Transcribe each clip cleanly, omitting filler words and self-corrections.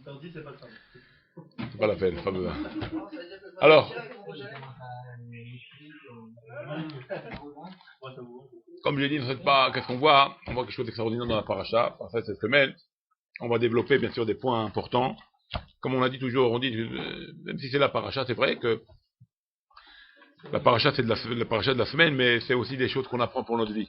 Interdit, c'est pas le fameux. C'est pas la peine, pas besoin. Alors, comme j'ai dit, qu'est-ce qu'on voit? On voit quelque chose d'extraordinaire dans la paracha. En fait, cette semaine, on va développer bien sûr des points importants. Comme on a dit toujours, on dit, même si c'est la paracha, c'est vrai que la paracha c'est la paracha de la semaine, mais c'est aussi des choses qu'on apprend pour notre vie.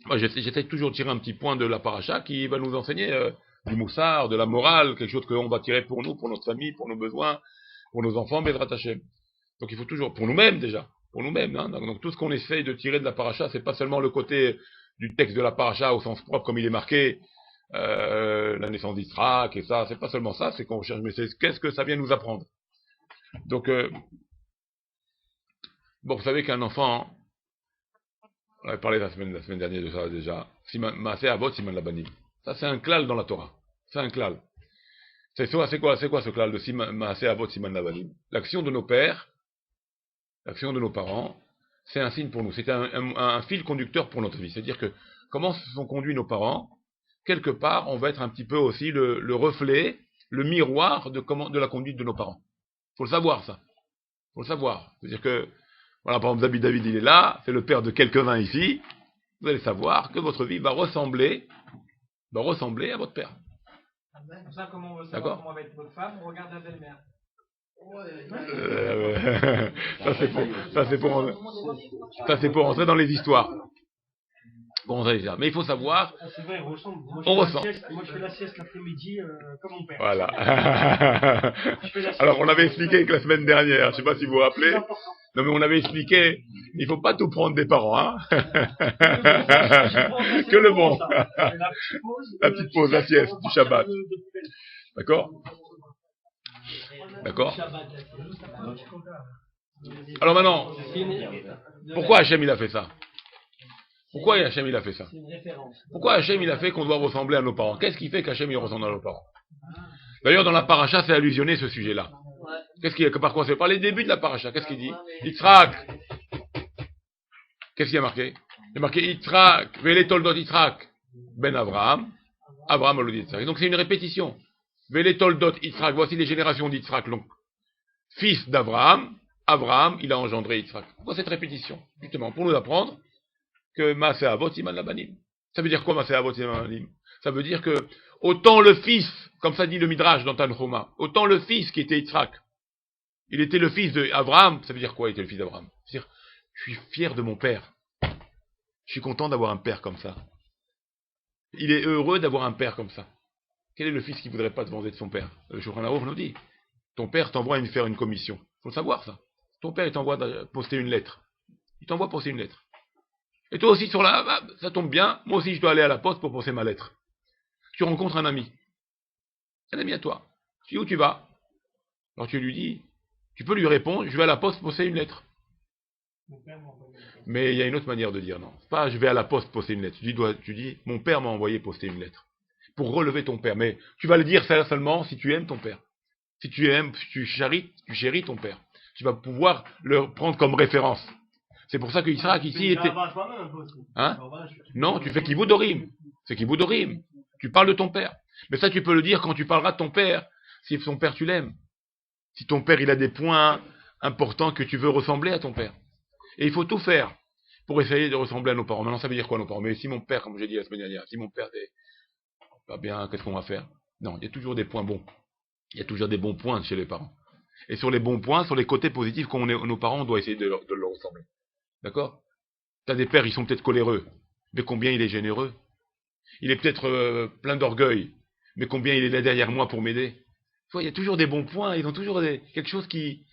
Moi, j'essaie toujours de tirer un petit point de la paracha qui va nous enseigner du moussard, de la morale, quelque chose qu'on va tirer pour nous, pour notre famille, pour nos besoins, pour nos enfants, Bezrat Hashem. Donc il faut toujours, pour nous-mêmes déjà, pour nous-mêmes. Hein. Donc tout ce qu'on essaye de tirer de la paracha, c'est pas seulement le côté du texte de la paracha au sens propre comme il est marqué, la naissance d'Israël et ça, c'est pas seulement ça, c'est qu'on cherche, mais c'est qu'est-ce que ça vient nous apprendre. Donc, bon, vous savez qu'un enfant, on avait parlé la semaine dernière de ça déjà, Maaseh Avot Siman Labanim. Ça c'est un klal dans la Torah. C'est un klal. C'est quoi ce klal de Maaseh Avot Siman Labanim? L'action de nos pères, l'action de nos parents, c'est un signe pour nous. C'est un fil conducteur pour notre vie. C'est-à-dire que comment se sont conduits nos parents, quelque part, on va être un petit peu aussi le reflet, le miroir de la conduite de nos parents. Faut le savoir, ça. Faut le savoir. C'est-à-dire que, voilà, par exemple, David, il est là, c'est le père de quelques-uns ici. Vous allez savoir que votre vie va ressembler à votre père. Comme ça, comment on veut savoir comment va être votre femme, on regarde la belle-mère. Ça c'est pour entrer dans les histoires. Bon, mais il faut savoir. Ah, c'est vrai, on ressemble. On ressent. Moi, je fais la sieste l'après-midi comme mon père. Voilà. Alors, on avait expliqué que la semaine dernière, je ne sais pas si vous vous rappelez. Non, mais on avait expliqué, il ne faut pas tout prendre des parents, hein. Que le bon. La petite pause, la sieste du Shabbat. D'accord? D'accord? Alors maintenant, pourquoi Hachem il a fait ça? Pourquoi Hachem il a fait ça? Pourquoi Hachem il a fait qu'on doit ressembler à nos parents? Qu'est-ce qui fait qu'Hachem il ressemble à nos parents? D'ailleurs, dans la paracha, c'est allusionné ce sujet-là. Par quoi c'est par les débuts de la paracha? Qu'est-ce qu'il dit? Yitzhak. Qu'est-ce qu'il y a marqué? Il y a marqué Yitzhak, Vele Toldot Yitzhak, Ben Abraham, Abraham Olod Yitzhak. Donc c'est une répétition. Vele Toldot Yitzhak, voici les générations d'Yitzhak. Donc, fils d'Abraham, Abraham, il a engendré Yitzhak. Pourquoi cette répétition? Justement, pour nous apprendre que Maaseh Avot Siman Labanim. Ça veut dire quoi Maaseh Avot Siman Labanim? Ça veut dire que, autant le fils, comme ça dit le Midrash dans Tanchuma, autant le fils qui était Yitzhak, il était le fils d'Abraham. Ça veut dire quoi, il était le fils d'Abraham? C'est-à-dire, je suis fier de mon père. Je suis content d'avoir un père comme ça. Il est heureux d'avoir un père comme ça. Quel est le fils qui ne voudrait pas se venger de son père? Le Shulchan Aruch nous dit, ton père t'envoie faire une commission. Il faut le savoir, ça. Ton père, il t'envoie poster une lettre. Il t'envoie poster une lettre. Et toi aussi, ça tombe bien, moi aussi je dois aller à la poste pour poster ma lettre. Tu rencontres un ami à toi. Tu dis où tu vas? Alors tu lui dis, tu peux lui répondre, je vais à la poste poster une lettre. Mais il y a une autre manière de dire, non. C'est pas je vais à la poste poster une lettre. Tu dis, mon père m'a envoyé poster une lettre. Pour relever ton père. Mais tu vas le dire seulement si tu aimes ton père. Si tu aimes, si tu chéris ton père. Tu vas pouvoir le prendre comme référence. C'est pour ça que Yitzhak ici était... Hein? Non, tu fais Kiboudorim. C'est Kiboudorim. Tu parles de ton père. Mais ça, tu peux le dire quand tu parleras de ton père. Si ton père, tu l'aimes. Si ton père, il a des points importants que tu veux ressembler à ton père. Et il faut tout faire pour essayer de ressembler à nos parents. Maintenant, ça veut dire quoi, nos parents? Mais si mon père, comme j'ai dit la semaine dernière, si mon père n'est pas bien, qu'est-ce qu'on va faire? Non, il y a toujours des points bons. Il y a toujours des bons points chez les parents. Et sur les bons points, sur les côtés positifs qu'ont nos parents, on doit essayer de leur ressembler. D'accord? T'as des pères, ils sont peut-être coléreux, mais combien il est généreux? Il est peut-être plein d'orgueil, mais combien il est là derrière moi pour m'aider? Il y a toujours des bons points, ils ont toujours quelque chose qui...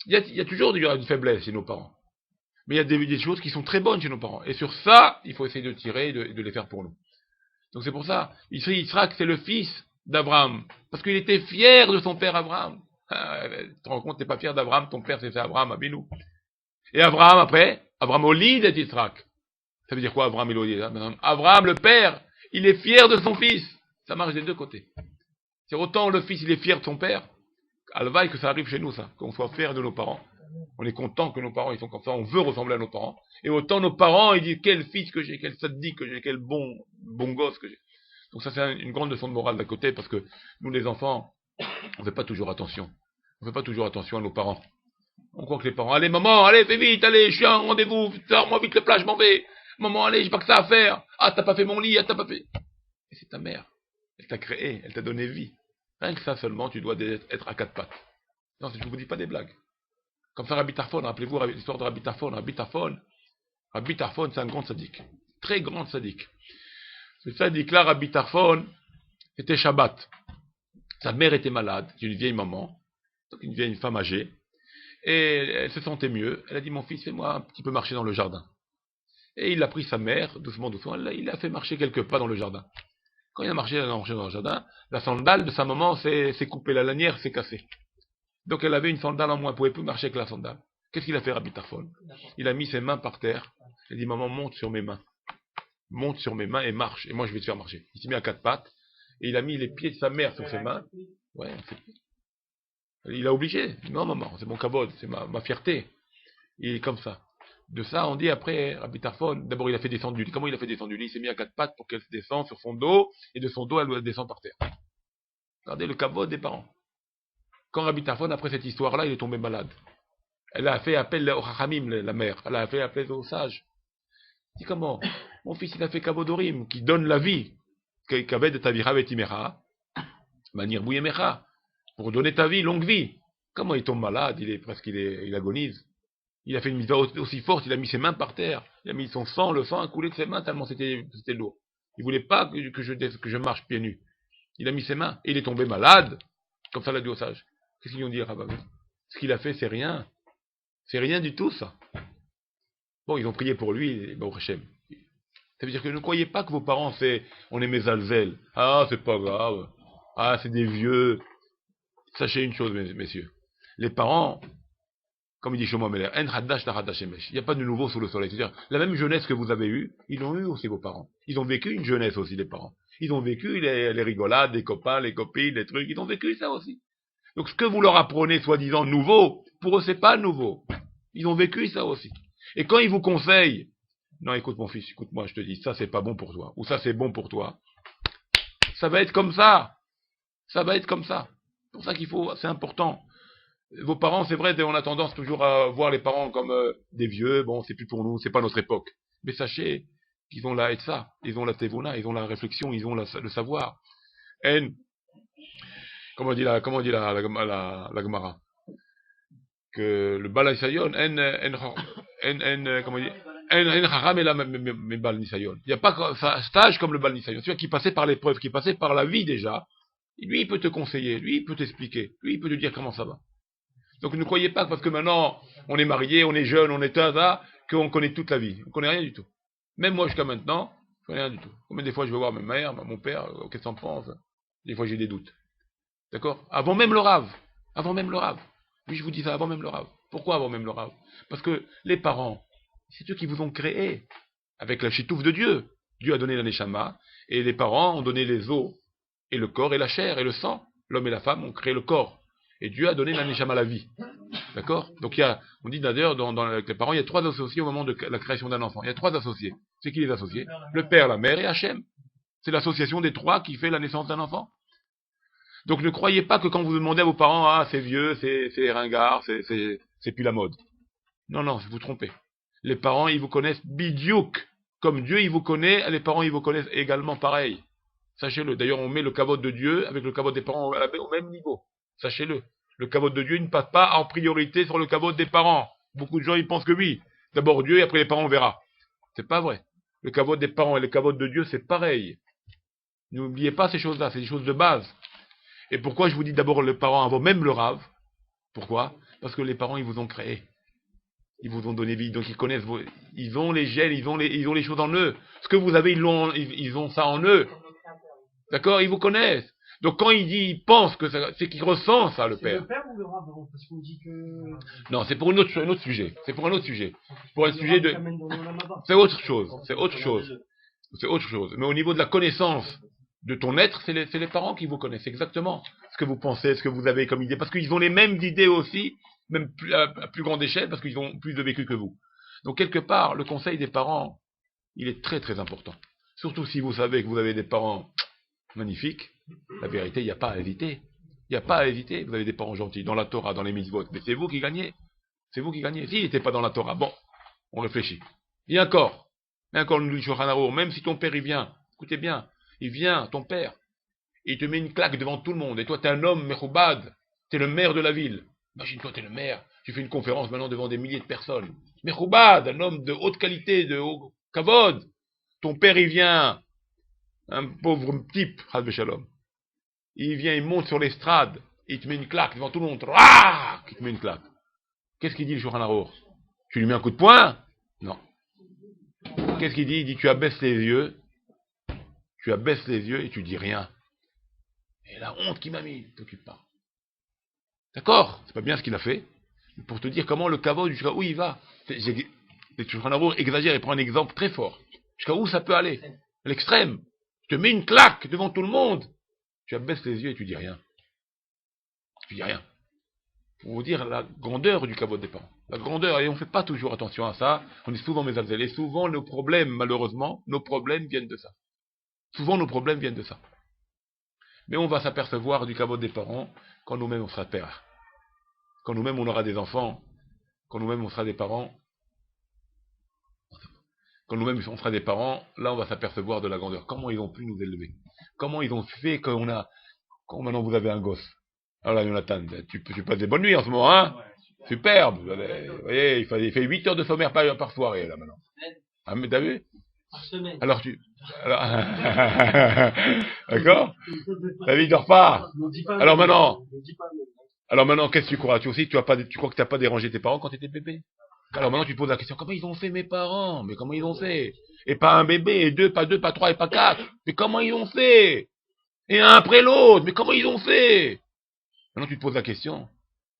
Il y a toujours une faiblesse chez nos parents. Mais il y a des choses qui sont très bonnes chez nos parents. Et sur ça, il faut essayer de tirer et de les faire pour nous. Donc c'est pour ça, Yitzhak, c'est le fils d'Abraham, parce qu'il était fier de son père Abraham. Tu te rends compte, t'es pas fier d'Abraham, ton père c'est Abraham, Abinu. Et Abraham après, Abraham Olid et Yitzhak. Ça veut dire quoi Abraham Olid? Abraham, le père, il est fier de son fils. Ça marche des deux côtés. C'est autant le fils il est fier de son père, alvaï que ça arrive chez nous ça, qu'on soit fier de nos parents. On est content que nos parents ils sont comme ça, on veut ressembler à nos parents. Et autant nos parents ils disent quel fils que j'ai, quel saddik que j'ai, quel bon gosse que j'ai. Donc ça, c'est une grande leçon de morale d'un côté, parce que nous, les enfants, on ne fait pas toujours attention. On ne fait pas toujours attention à nos parents. On croit que les parents, allez maman, allez, fais vite, allez, je suis à un rendez-vous, sors-moi vite le plat, je m'en vais. Maman, allez, j'ai pas que ça à faire. Ah, t'as pas fait mon lit, ah, t'as pas fait. Et c'est ta mère. Elle t'a créé, elle t'a donné vie. Rien que ça seulement, tu dois être à quatre pattes. Non, je ne vous dis pas des blagues. Comme ça, Rabbi Tarfon, rappelez-vous l'histoire de Rabbi Tarfon. Rabbi Tarfon, c'est un grand sadique. Très grand sadique. Ce sadique-là, Rabbi Tarfon, c'était Shabbat. Sa mère était malade, c'est une vieille maman, donc une vieille femme âgée. Et elle se sentait mieux. Elle a dit, mon fils, fais-moi un petit peu marcher dans le jardin. Et il a pris sa mère, doucement, doucement, il l'a fait marcher quelques pas dans le jardin. Quand il a marché dans le jardin, la sandale de sa maman s'est coupée, la lanière s'est cassée. Donc elle avait une sandale en moins, elle ne pouvait plus marcher avec la sandale. Qu'est-ce qu'il a fait, Rabbi Tarfon? Il a mis ses mains par terre, il a dit, maman, monte sur mes mains. Monte sur mes mains et marche, et moi je vais te faire marcher. Il s'est mis à quatre pattes, et il a mis les pieds de sa mère sur ses mains. Ouais, il a obligé. Non, maman, c'est mon kavod, c'est ma fierté. Il est comme ça. De ça, on dit après, Rabbi Tarfon, d'abord il a fait descendre du lit. Comment il a fait descendre du lit? Il s'est mis à quatre pattes pour qu'elle se descende sur son dos, et de son dos, elle descend par terre. Regardez le kavod des parents. Quand Rabbi Tarfon, après cette histoire-là, il est tombé malade. Elle a fait appel au Chachamim, la mère. Elle a fait appel aux sages. Il dit comment? Mon fils, il a fait kavodorim, qui donne la vie. Kaved de tavira vetimera, manir bouyemecha. Pour donner ta vie, longue vie. Comment il tombe malade? Il agonise. Il a fait une mise aussi forte, il a mis ses mains par terre. Il a mis son sang, le sang a coulé de ses mains tellement c'était lourd. Il voulait pas que je marche pieds nus. Il a mis ses mains. Et il est tombé malade. Comme ça l'a dit au sage. Qu'est-ce qu'ils ont dit, Rabbi? Ce qu'il a fait, c'est rien. C'est rien du tout, ça. Bon, ils ont prié pour lui, et bon, Hachem. Ça veut dire que ne croyez pas que vos parents, on est mes alvel. Ah, c'est pas grave. Ah, c'est des vieux. Sachez une chose, messieurs. Les parents, comme il dit Shlomo Meler, En Haddash Tahadash Emesh. Il n'y a pas de nouveau sous le soleil. C'est-à-dire, la même jeunesse que vous avez eue, ils l'ont eu aussi, vos parents. Ils ont vécu une jeunesse aussi, les parents. Ils ont vécu les rigolades, les copains, les copines, les trucs. Ils ont vécu ça aussi. Donc, ce que vous leur apprenez, soi-disant nouveau, pour eux, c'est pas nouveau. Ils ont vécu ça aussi. Et quand ils vous conseillent, non, écoute mon fils, écoute-moi, je te dis, ça c'est pas bon pour toi, ou ça c'est bon pour toi, ça va être comme ça. Ça va être comme ça. C'est pour ça c'est important. Vos parents, c'est vrai, on a tendance toujours à voir les parents comme des vieux, bon, c'est plus pour nous, c'est pas notre époque. Mais sachez qu'ils ont la ça, ils ont la tevuna, ils ont la réflexion, ils ont le savoir. Comment dit la Gemara? Que le Baal Nisayon, comment dire, il n'y a pas un stage comme le Baal Nisayon. Celui qui passait par l'épreuve, qui passait par la vie déjà, lui il peut te conseiller, lui il peut t'expliquer, lui il peut te dire comment ça va. Donc ne croyez pas que parce que maintenant on est marié, on est jeune, on est ça, qu'on connaît toute la vie. On ne connaît rien du tout. Même moi jusqu'à maintenant, je ne connais rien du tout. Combien des fois je vais voir ma mère, mon père, qu'est-ce qu'on pense? Des fois j'ai des doutes. D'accord? Avant même le rave. Avant même le rave. Oui, je vous dis ça, avant même le rave. Pourquoi avant même le rave? Parce que les parents, c'est eux qui vous ont créé. Avec la chitouf de Dieu. Dieu a donné la neshama, et les parents ont donné les os, et le corps, et la chair, et le sang. L'homme et la femme ont créé le corps. Et Dieu a donné la neshama, la vie. D'accord? Donc on dit d'ailleurs, avec les parents, il y a trois associés au moment de la création d'un enfant. Il y a trois associés. C'est qui les associés? Le père, la mère et Hachem. C'est l'association des trois qui fait la naissance d'un enfant. Donc ne croyez pas que quand vous demandez à vos parents, ah c'est vieux, c'est ringard, c'est plus la mode. Non, non, vous vous trompez. Les parents, ils vous connaissent bidiouk. Comme Dieu, il vous connaît, les parents, ils vous connaissent également pareil. Sachez-le. D'ailleurs, on met le kavod de Dieu avec le kavod des parents au même niveau. Sachez-le. Le kavod de Dieu ne passe pas en priorité sur le kavod des parents. Beaucoup de gens, ils pensent que oui. D'abord Dieu et après les parents, on verra. C'est pas vrai. Le kavod des parents et le kavod de Dieu, c'est pareil. N'oubliez pas ces choses-là, c'est des choses de base. Et pourquoi je vous dis d'abord les parents avant même le rave? Pourquoi? Parce que les parents, ils vous ont créé. Ils vous ont donné vie, donc ils connaissent ils ont les gènes, ils ont les choses en eux. Ce que vous avez, ils ont ça en eux. D'accord? Ils vous connaissent. Donc quand il pense que c'est qu'il ressent ça, le père. C'est le père ou le rave? Parce qu'on dit que... Non, c'est pour un autre sujet. C'est pour un autre sujet. Pour un sujet de... C'est autre chose. C'est autre chose. C'est autre chose. Mais au niveau de la connaissance de ton être, c'est les parents qui vous connaissent exactement ce que vous pensez, ce que vous avez comme idée, parce qu'ils ont les mêmes idées aussi, même à plus grande échelle, parce qu'ils ont plus de vécu que vous. Donc quelque part, le conseil des parents, il est très très important. Surtout si vous savez que vous avez des parents magnifique, la vérité, il n'y a pas à hésiter. Il n'y a pas à hésiter. Vous avez des parents gentils dans la Torah, dans les mitzvot, mais c'est vous qui gagnez. C'est vous qui gagnez. S'il n'était pas dans la Torah, bon, on réfléchit. Et encore, nous dit Shulchan Arour, même si ton père il vient, écoutez bien, il vient, ton père, et il te met une claque devant tout le monde, et toi t'es un homme mechoubad, t'es le maire de la ville. Imagine-toi, t'es le maire, tu fais une conférence maintenant devant des milliers de personnes. Mechoubad, un homme de haute qualité, de haut kavod. Ton père il vient, un pauvre type, Chas Shalom. Il vient, il monte sur l'estrade, et il te met une claque devant tout le monde. Ah, il te met une claque. Qu'est-ce qu'il dit le Shulchan Arour? Tu lui mets un coup de poing? Non. Qu'est-ce qu'il dit? Il dit tu abaisses les yeux et tu dis rien. Et la honte qu'il m'a mis, ne t'occupe pas. D'accord? C'est pas bien ce qu'il a fait. Pour te dire comment le kavod, jusqu'à où il va. Le Shulchan Arour exagère et prend un exemple très fort. Jusqu'à où ça peut aller? À l'extrême. Tu te mets une claque devant tout le monde. Tu abaisses les yeux et tu dis rien. Tu dis rien. Pour vous dire la grandeur du kavod des parents. La grandeur, et on ne fait pas toujours attention à ça. On est souvent mésalzel. Et souvent, nos problèmes, malheureusement, nos problèmes viennent de ça. Souvent, nos problèmes viennent de ça. Mais on va s'apercevoir du kavod des parents quand nous-mêmes on sera pères. Quand nous-mêmes on aura des enfants. Quand nous-mêmes on sera des parents. Quand nous-mêmes on sera des parents, là on va s'apercevoir de la grandeur. Comment ils ont pu nous élever? Comment ils ont fait quand maintenant vous avez un gosse? Alors là, Jonathan, tu passes des bonnes nuits en ce moment, hein? Ouais, superbe. Vous voyez, il fait 8 heures de sommeil par soirée, là, maintenant. Ah, mais t'as vu? Par semaine. Alors, d'accord? David, il dort pas. Alors maintenant, qu'est-ce que tu crois? Tu crois que t'as pas dérangé tes parents quand t'étais bébé? Alors maintenant, tu te poses la question, comment ils ont fait mes parents? Mais comment ils ont fait? Et pas un bébé, et deux, pas trois, et pas quatre. Mais comment ils ont fait? Et un après l'autre. Mais comment ils ont fait? Maintenant, tu te poses la question.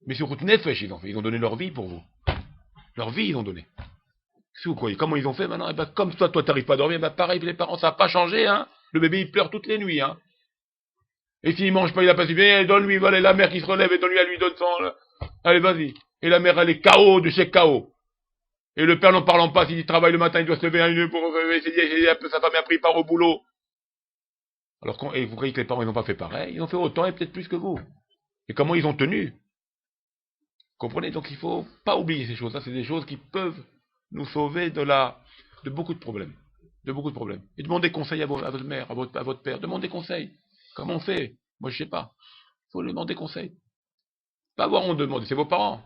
Mais sur route Nefesh, ils ont fait. Ils ont donné leur vie pour vous. Leur vie, ils ont donné. Si vous croyez, comment ils ont fait maintenant? Eh ben, comme toi, t'arrives pas à dormir, ben, pareil, les parents, ça n'a pas changé, hein. Le bébé, il pleure toutes les nuits, hein. Et s'il mange pas, il a pas si bien, donne-lui, voilà, la mère qui se relève et donne-lui, elle lui donne son, là. Allez, vas-y. Et la mère, elle est KO de chez KO. Et le père, n'en parlant pas, s'il travaille le matin, il doit se lever à 1 heure pour essayer un peu, sa femme a pris part au boulot. Alors, et vous croyez que les parents, ils n'ont pas fait pareil? Ils ont fait autant et peut-être plus que vous. Et comment ils ont tenu? Comprenez? Donc il faut pas oublier ces choses-là. C'est des choses qui peuvent nous sauver de beaucoup de problèmes. De beaucoup de problèmes. Et demandez conseil à votre mère, à votre père. Demandez conseil. Comment on fait? Moi, je sais pas. Il faut lui demander conseil. Pas avoir honte de demander. C'est vos parents.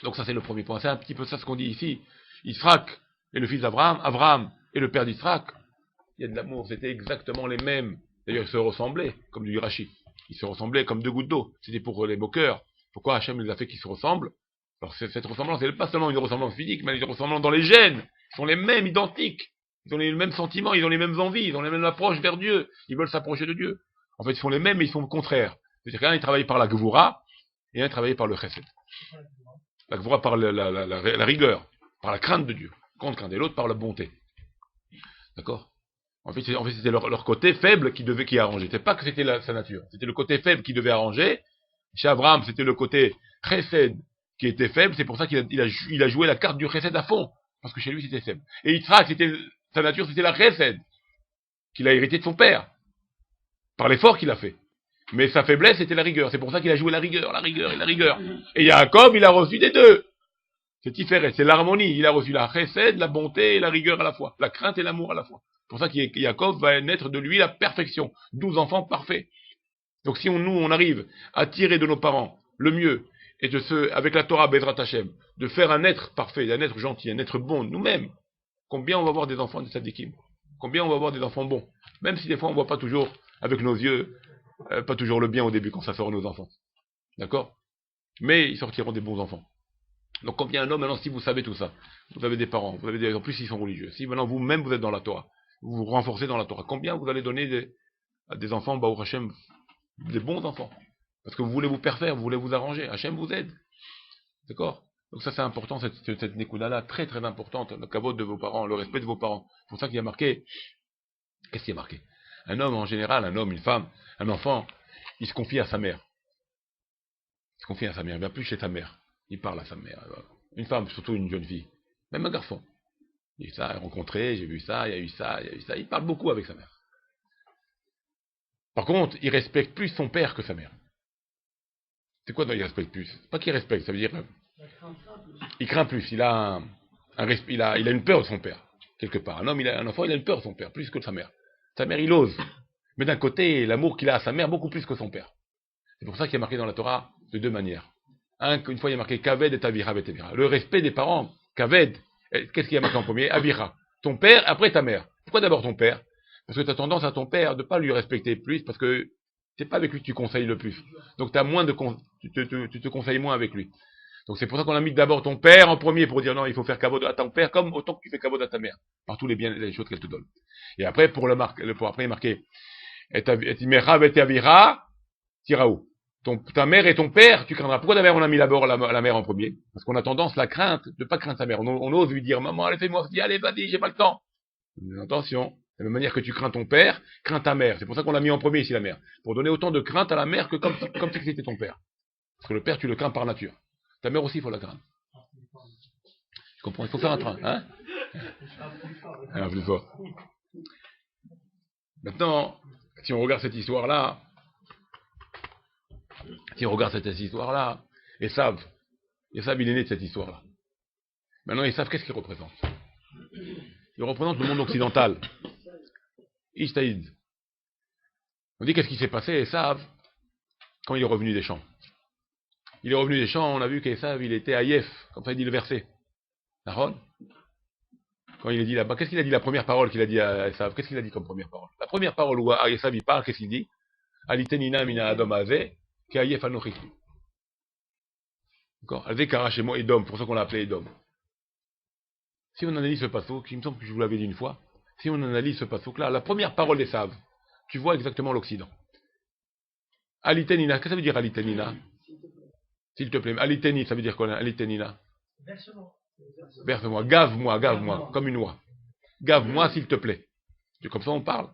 Donc ça, c'est le premier point. C'est un petit peu ça ce qu'on dit ici. Israël est le fils d'Abraham. Abraham est le père d'Israël. Il y a de l'amour. C'était exactement les mêmes. D'ailleurs, ils se ressemblaient, comme du Rashi. Ils se ressemblaient comme 2 gouttes d'eau. C'était pour les moqueurs. Pourquoi Hachem les a fait qu'ils se ressemblent? Alors cette ressemblance, elle n'est pas seulement une ressemblance physique, mais une ressemblance dans les gènes. Ils sont les mêmes, identiques. Ils ont les mêmes sentiments, ils ont les mêmes envies, ils ont les mêmes approches vers Dieu. Ils veulent s'approcher de Dieu. En fait, ils sont les mêmes, mais ils sont contraires. C'est-à-dire qu'un, il travaille par la Gevura, et un, il travaille par le Chesed. La Gevura par la rigueur, par la crainte de Dieu, et l'autre par la bonté. D'accord? En fait, c'était leur côté faible qui arrangeait. C'était pas que c'était sa nature. C'était le côté faible qui devait arranger. Chez Abraham, c'était le côté chesed qui était faible. C'est pour ça qu'il a joué la carte du chesed à fond. Parce que chez lui, c'était faible. Et Yitzhak, sa nature, c'était la chesed qu'il a hérité de son père. Par l'effort qu'il a fait. Mais sa faiblesse, c'était la rigueur. C'est pour ça qu'il a joué la rigueur. Et Yaakov, il a reçu des deux. C'est différent. C'est l'harmonie. Il a reçu la chesed, la bonté et la rigueur à la fois. La crainte et l'amour à la fois. C'est pour ça que Yaakov va naître de lui la perfection. 12 enfants parfaits. Donc si on arrive à tirer de nos parents le mieux, et avec la Torah Bezrat Hashem, de faire un être parfait, un être gentil, un être bon, nous-mêmes, combien on va avoir des enfants de tzadikim? Combien on va avoir des enfants bons? Même si des fois on ne voit pas toujours avec nos yeux, pas toujours le bien au début quand ça sort nos enfants. D'accord? Mais ils sortiront des bons enfants. Donc combien un homme, maintenant si vous savez tout ça, vous avez des parents, en plus ils sont religieux, si maintenant vous-même vous êtes dans la Torah, vous vous renforcez dans la Torah, combien vous allez donner à des enfants, Baruch Hashem, des bons enfants. Parce que vous voulez vous parfaire, vous voulez vous arranger. Hachem vous aide. D'accord? Donc ça c'est important, cette nekuda-là, très très importante, le kavod de vos parents, le respect de vos parents. C'est pour ça qu'il y a marqué. Qu'est-ce qui est marqué? Un homme en général, un homme, une femme, un enfant, il se confie à sa mère. Il se confie à sa mère, il vient plus chez sa mère. Il parle à sa mère. Une femme, surtout une jeune fille. Même un garçon. Il a rencontré, j'ai vu ça, il y a eu ça, il y a eu ça. Il parle beaucoup avec sa mère. Par contre, il respecte plus son père que sa mère. C'est quoi, il respecte plus? Pas qu'il respecte, ça veut dire il craint plus. Il a il a une peur de son père quelque part. Un enfant, il a une peur de son père plus que de sa mère. Sa mère, il ose. Mais d'un côté, l'amour qu'il a à sa mère beaucoup plus que son père. C'est pour ça qu'il est marqué dans la Torah de deux manières. Une fois, il est marqué Kaved et Avira et Avira. Le respect des parents, Kaved, qu'est-ce qu'il y a marqué en premier? Avira. Ton père, après ta mère. Pourquoi d'abord ton père? Parce que tu as tendance à ton père de ne pas lui respecter plus, parce que c'est pas avec lui que tu conseilles le plus. Donc tu as moins tu te conseilles moins avec lui. Donc c'est pour ça qu'on a mis d'abord ton père en premier pour dire non, il faut faire kavod à ton père comme autant que tu fais kavod à ta mère, par tous les biens, les choses qu'elle te donne. Et après pour après il est marqué et imera et avira tiraou. Ta mère et ton père, tu craindras. Pourquoi d'abord on a mis d'abord la mère en premier? Parce qu'on a tendance, la crainte, de pas craindre sa mère. On ose lui dire, maman, allez, fais-moi, allez, vas-y, j'ai pas le temps. Mais attention, de la même manière que tu crains ton père, crains ta mère. C'est pour ça qu'on l'a mis en premier ici, la mère. Pour donner autant de crainte à la mère que comme si c'était ton père. Parce que le père, tu le crains par nature. Ta mère aussi, il faut la craindre. Tu comprends? Il faut faire un train, hein? Alors, plus fort. Maintenant, si on regarde cette histoire-là, Esav, il est né de cette histoire-là. Maintenant, Esav, qu'est-ce qu'il représente? Il représente le monde occidental. Ishtaïd. On dit qu'est-ce qui s'est passé, Esav, quand il est revenu des champs. Il est revenu des champs, on a vu qu'Esav, il était à Yef, comme ça il dit le verset. Nahon? Quand il est dit là-bas, qu'est-ce qu'il a dit la première parole qu'il a dit à Esav? Qu'est-ce qu'il a dit comme première parole? La première parole où Esav il parle, qu'est-ce qu'il dit? Alitenina mina Adam Azeh, ki Ayef anochi. D'accord? Azeh karachemo Edom, pour ça qu'on l'a appelé Edom. Si on analyse ce passouk, il me semble que je vous l'avais dit une fois, si on analyse ce passouk-là, la première parole d'Esav, tu vois exactement l'Occident. Alitenina, qu'est-ce que ça veut dire Alitenina? S'il te plaît. Aliteni, ça veut dire quoi? Alitenina. Verse-moi. Gave-moi, comme une oie. Gave-moi, s'il te plaît. C'est comme ça on parle.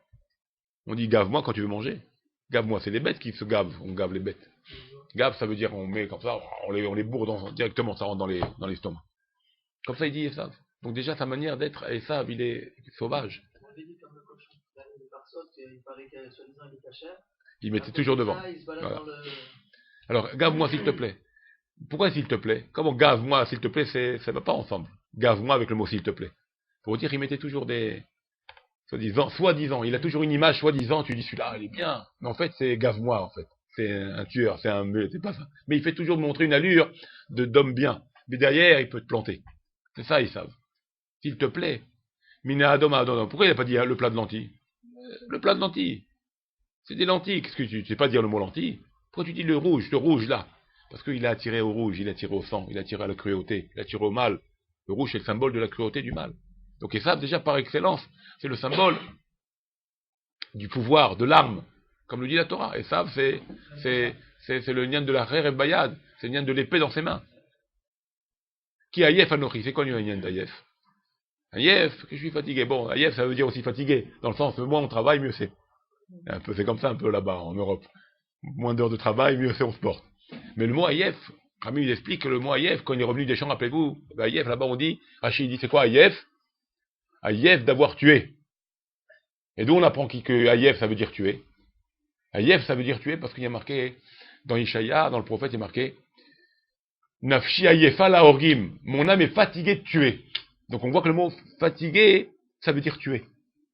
On dit gave-moi quand tu veux manger. Gave-moi, c'est les bêtes qui se gavent. On gave les bêtes. Gave, ça veut dire on met comme ça, on les bourre directement, ça rentre dans l'estomac. Comme ça il dit Esav. Donc déjà sa manière d'être, Esav, il est sauvage. Il mettait toujours devant. Voilà. Alors, gave-moi s'il te plaît. Pourquoi s'il te plaît? Comment gave-moi s'il te plaît, ça ne va pas ensemble. Gave-moi avec le mot s'il te plaît. Pour dire qu'il mettait toujours des soi-disant, il a toujours une image soi-disant, tu dis celui-là, il est bien. Mais en fait, c'est gave-moi en fait. C'est un tueur, c'est pas ça. Mais il fait toujours montrer une allure d'homme bien. Mais derrière, il peut te planter. C'est ça, ils savent. S'il te plaît. Mina Adom. Pourquoi il n'a pas dit le plat de lentilles? Le plat de lentilles. C'est des lentilles. Qu'est-ce que tu ne sais pas dire le mot lentilles? Pourquoi tu dis le rouge là? Parce qu'il a attiré au rouge, il a attiré au sang, il a attiré à la cruauté, il a attiré au mal. Le rouge, c'est le symbole de la cruauté du mal. Donc Esav, déjà par excellence, c'est le symbole du pouvoir, de l'arme, comme le dit la Torah. Esav, c'est le nian de la Rer et Bayad, c'est le nian de l'épée dans ses mains. Qui Ayef Anochi? C'est quoi le nian d'Ayef? Ayef, que je suis fatigué. Bon, Ayef, ça veut dire aussi fatigué, dans le sens, moins on travaille, mieux c'est. C'est comme ça un peu là-bas, en Europe. Moins d'heures de travail, mieux c'est, on se porte. Mais le mot Ayef, Rami il explique que le mot Ayef, quand il est revenu des champs, rappelez-vous, Ayef, là-bas on dit, Rachid dit, c'est quoi Ayef? Ayef d'avoir tué. Et d'où on apprend que Ayef, ça veut dire tuer. Ayef, ça veut dire tuer parce qu'il y a marqué, dans Ishaïa, dans le prophète, il y a marqué, Nafshi Ayefa la orgim, mon âme est fatiguée de tuer. Donc on voit que le mot fatigué, ça veut dire tuer.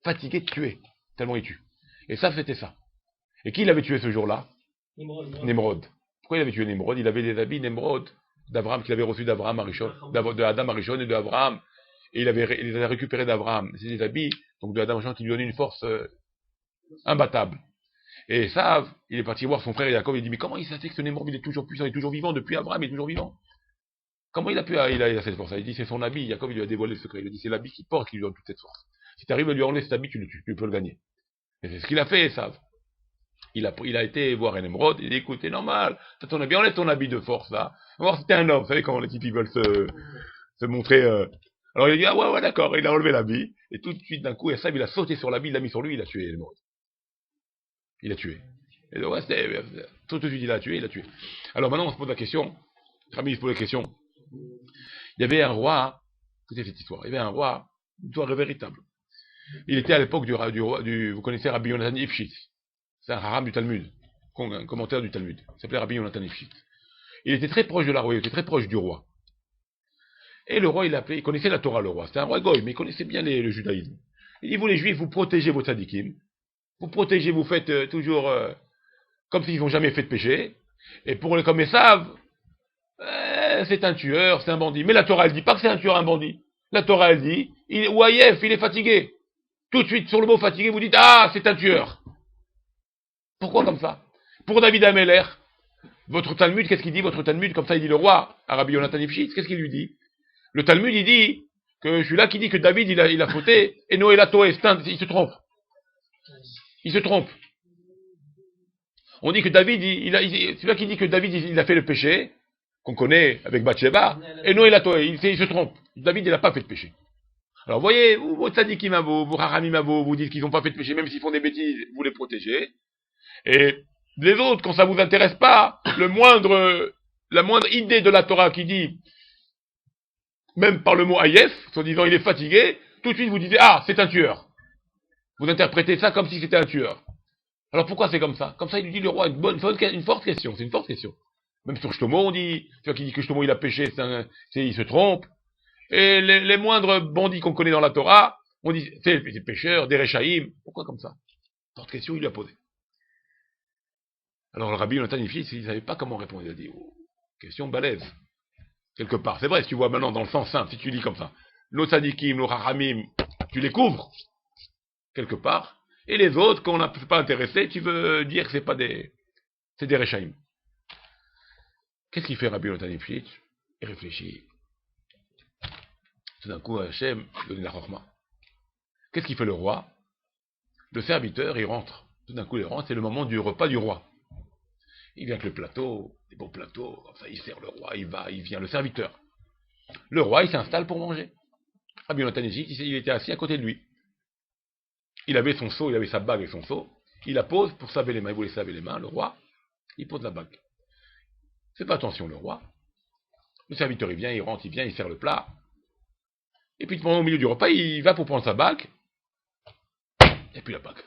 Fatigué de tuer, tellement il tue. Et ça, c'était ça. Et qui l'avait tué ce jour-là? Nimrod. Pourquoi il avait tué Nimrod? Il avait des habits Nimrod d'Abraham qu'il avait reçus d'Abraham Arishon, de Adam Arishon et de Abraham. Et il les a récupérés d'Abraham. C'est des habits donc de Adam Arishon qui lui donnaient une force imbattable. Et ça, il est parti voir son frère Jacob. Il dit mais comment il s'est fait que ce Nimrod il est toujours puissant, il est toujours vivant depuis Abraham, il est toujours vivant. Comment il a cette force? Il dit c'est son habit. Jacob il lui a dévoilé le secret. Il a dit c'est l'habit qu'il porte qui lui donne toute cette force. Si tu arrives à lui enlever cet habit, tu peux le gagner. Et c'est ce qu'il a fait, ça. Il a été voir un émeraude, il dit écoute, c'est normal, t'as ton habit, enlève ton habit de force là. Voir si t'es un homme, vous savez comment les types ils veulent se montrer. Alors il a dit ah ouais d'accord, il a enlevé l'habit, et tout de suite d'un coup, il a sauté sur l'habit, il l'a mis sur lui, il a tué l'émeraude. Il a tué. Et donc, ouais, tout de suite il a tué. Alors maintenant on se pose la question, Rami se pose la question. Il y avait un roi, écoutez cette histoire, il y avait un roi, une histoire véritable. Il était à l'époque du vous connaissez Rabbi Yonatan Ifshitz. C'est un haram du Talmud, un commentaire du Talmud. Il s'appelait Rabbi Yonatan Lifshitz. Il était très proche de la royauté, très proche du roi. Et le roi, il connaissait la Torah, le roi. C'était un roi goy, mais il connaissait bien le judaïsme. Il dit, vous les juifs, vous protégez vos tzadikim. Vous protégez, vous faites toujours comme s'ils n'ont jamais fait de péché. Et pour les comme Esav, c'est un tueur, c'est un bandit. Mais la Torah, elle dit pas que c'est un tueur, un bandit. La Torah, elle dit, ou Aïef, il est fatigué. Tout de suite, sur le mot fatigué, vous dites, ah, c'est un tueur. Pourquoi comme ça? Pour David Ameller, votre Talmud, qu'est-ce qu'il dit, votre Talmud? Comme ça, il dit le roi, Rabbi Yonatan Lifshitz, qu'est-ce qu'il lui dit? Le Talmud, il dit que celui-là qui dit que David, il a fauté, et Noé la Toé, il se trompe. Il se trompe. On dit que David, celui-là qui dit que David, il a fait le péché, qu'on connaît avec Bathsheba, et Noé la Toé, il se trompe. David, il n'a pas fait de péché. Alors, vous voyez, vos tzadikim à vos haramim à vous dites qu'ils n'ont pas fait de péché, même s'ils font des bêtises, vous les protégez. Et les autres, quand ça vous intéresse pas, la moindre idée de la Torah qui dit, même par le mot Aïef, en disant il est fatigué, tout de suite vous disiez, ah, c'est un tueur. Vous interprétez ça comme si c'était un tueur. Alors pourquoi c'est comme ça? Comme ça, il lui dit le roi, une forte question, c'est une forte question. Même sur Shlomo, on dit, celui qui dit que Shlomo il a péché, il se trompe. Et les moindres bandits qu'on connaît dans la Torah, on dit, c'est des pécheurs, des Rechaïm. Pourquoi comme ça? Forte question, il lui a posé. Alors le Rabbi Yonatan Lifshitz, il ne savait pas comment répondre. Il a dit, oh, question balèze. Quelque part. C'est vrai, si tu vois maintenant dans le sens simple, si tu lis comme ça, nos tzadikim, nos haramim, tu les couvres, quelque part, et les autres, qu'on n'a pas intéressé, tu veux dire que c'est des Rechaïm. Qu'est-ce qu'il fait Rabbi Yonatan Lifshitz? Il réfléchit. Tout d'un coup, Hachem donne la chorma. Qu'est-ce qu'il fait le roi? Le serviteur, il rentre. Tout d'un coup, il rentre, c'est le moment du repas du roi. Il vient avec le plateau, des beaux plateaux, comme ça, il sert le roi, il va, il vient, le serviteur. Le roi, il s'installe pour manger. Rabbi Yonatan Lifshitz, il était assis à côté de lui. Il avait son seau, il avait sa bague et son seau. Il la pose pour se laver les mains. Il voulait se laver les mains, le roi. Il pose la bague. Fais pas attention, le roi. Le serviteur, il vient, il rentre, il vient, il sert le plat. Et puis, au milieu du repas, il va pour prendre sa bague. Il n'y a plus la bague.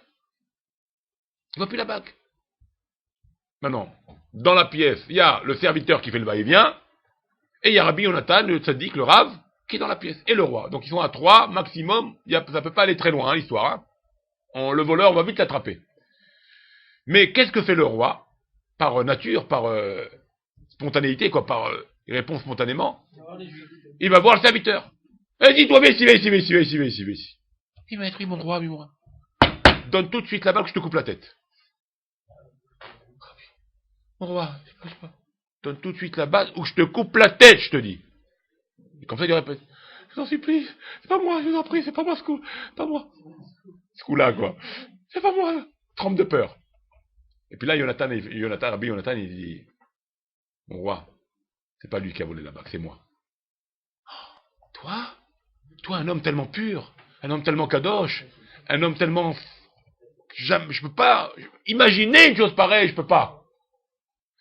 Il ne voit plus la bague. Maintenant, dans la pièce, il y a le serviteur qui fait le va-et-vient, et il y a Rabbi Yonatan, le tzaddik, le Rav, qui est dans la pièce, et le roi. Donc ils sont à 3 maximum, ça ne peut pas aller très loin, hein, l'histoire. Hein. Le voleur, on va vite l'attraper. Mais qu'est-ce que fait le roi? Par nature, par spontanéité, quoi, il répond spontanément. Il va voir le serviteur. Et dis-toi, viens ici. Il va être, oui, mon roi. Donne tout de suite la bague, je te coupe la tête. Mon roi, je ne pas. Donne tout de suite la bague ou je te coupe la tête, je te dis. Et comme ça, il répète. Je t'en supplie, c'est pas moi, je vous en prie, c'est pas moi ce coup, pas moi. Ce coup-là, quoi. C'est pas moi. Trempe de peur. Et puis là, Rabbi Yonatan, il dit, mon roi, c'est pas lui qui a volé la bague, c'est moi. Toi, un homme tellement pur, un homme tellement kadosh, un homme tellement... Je peux pas imaginer une chose pareille, je peux pas.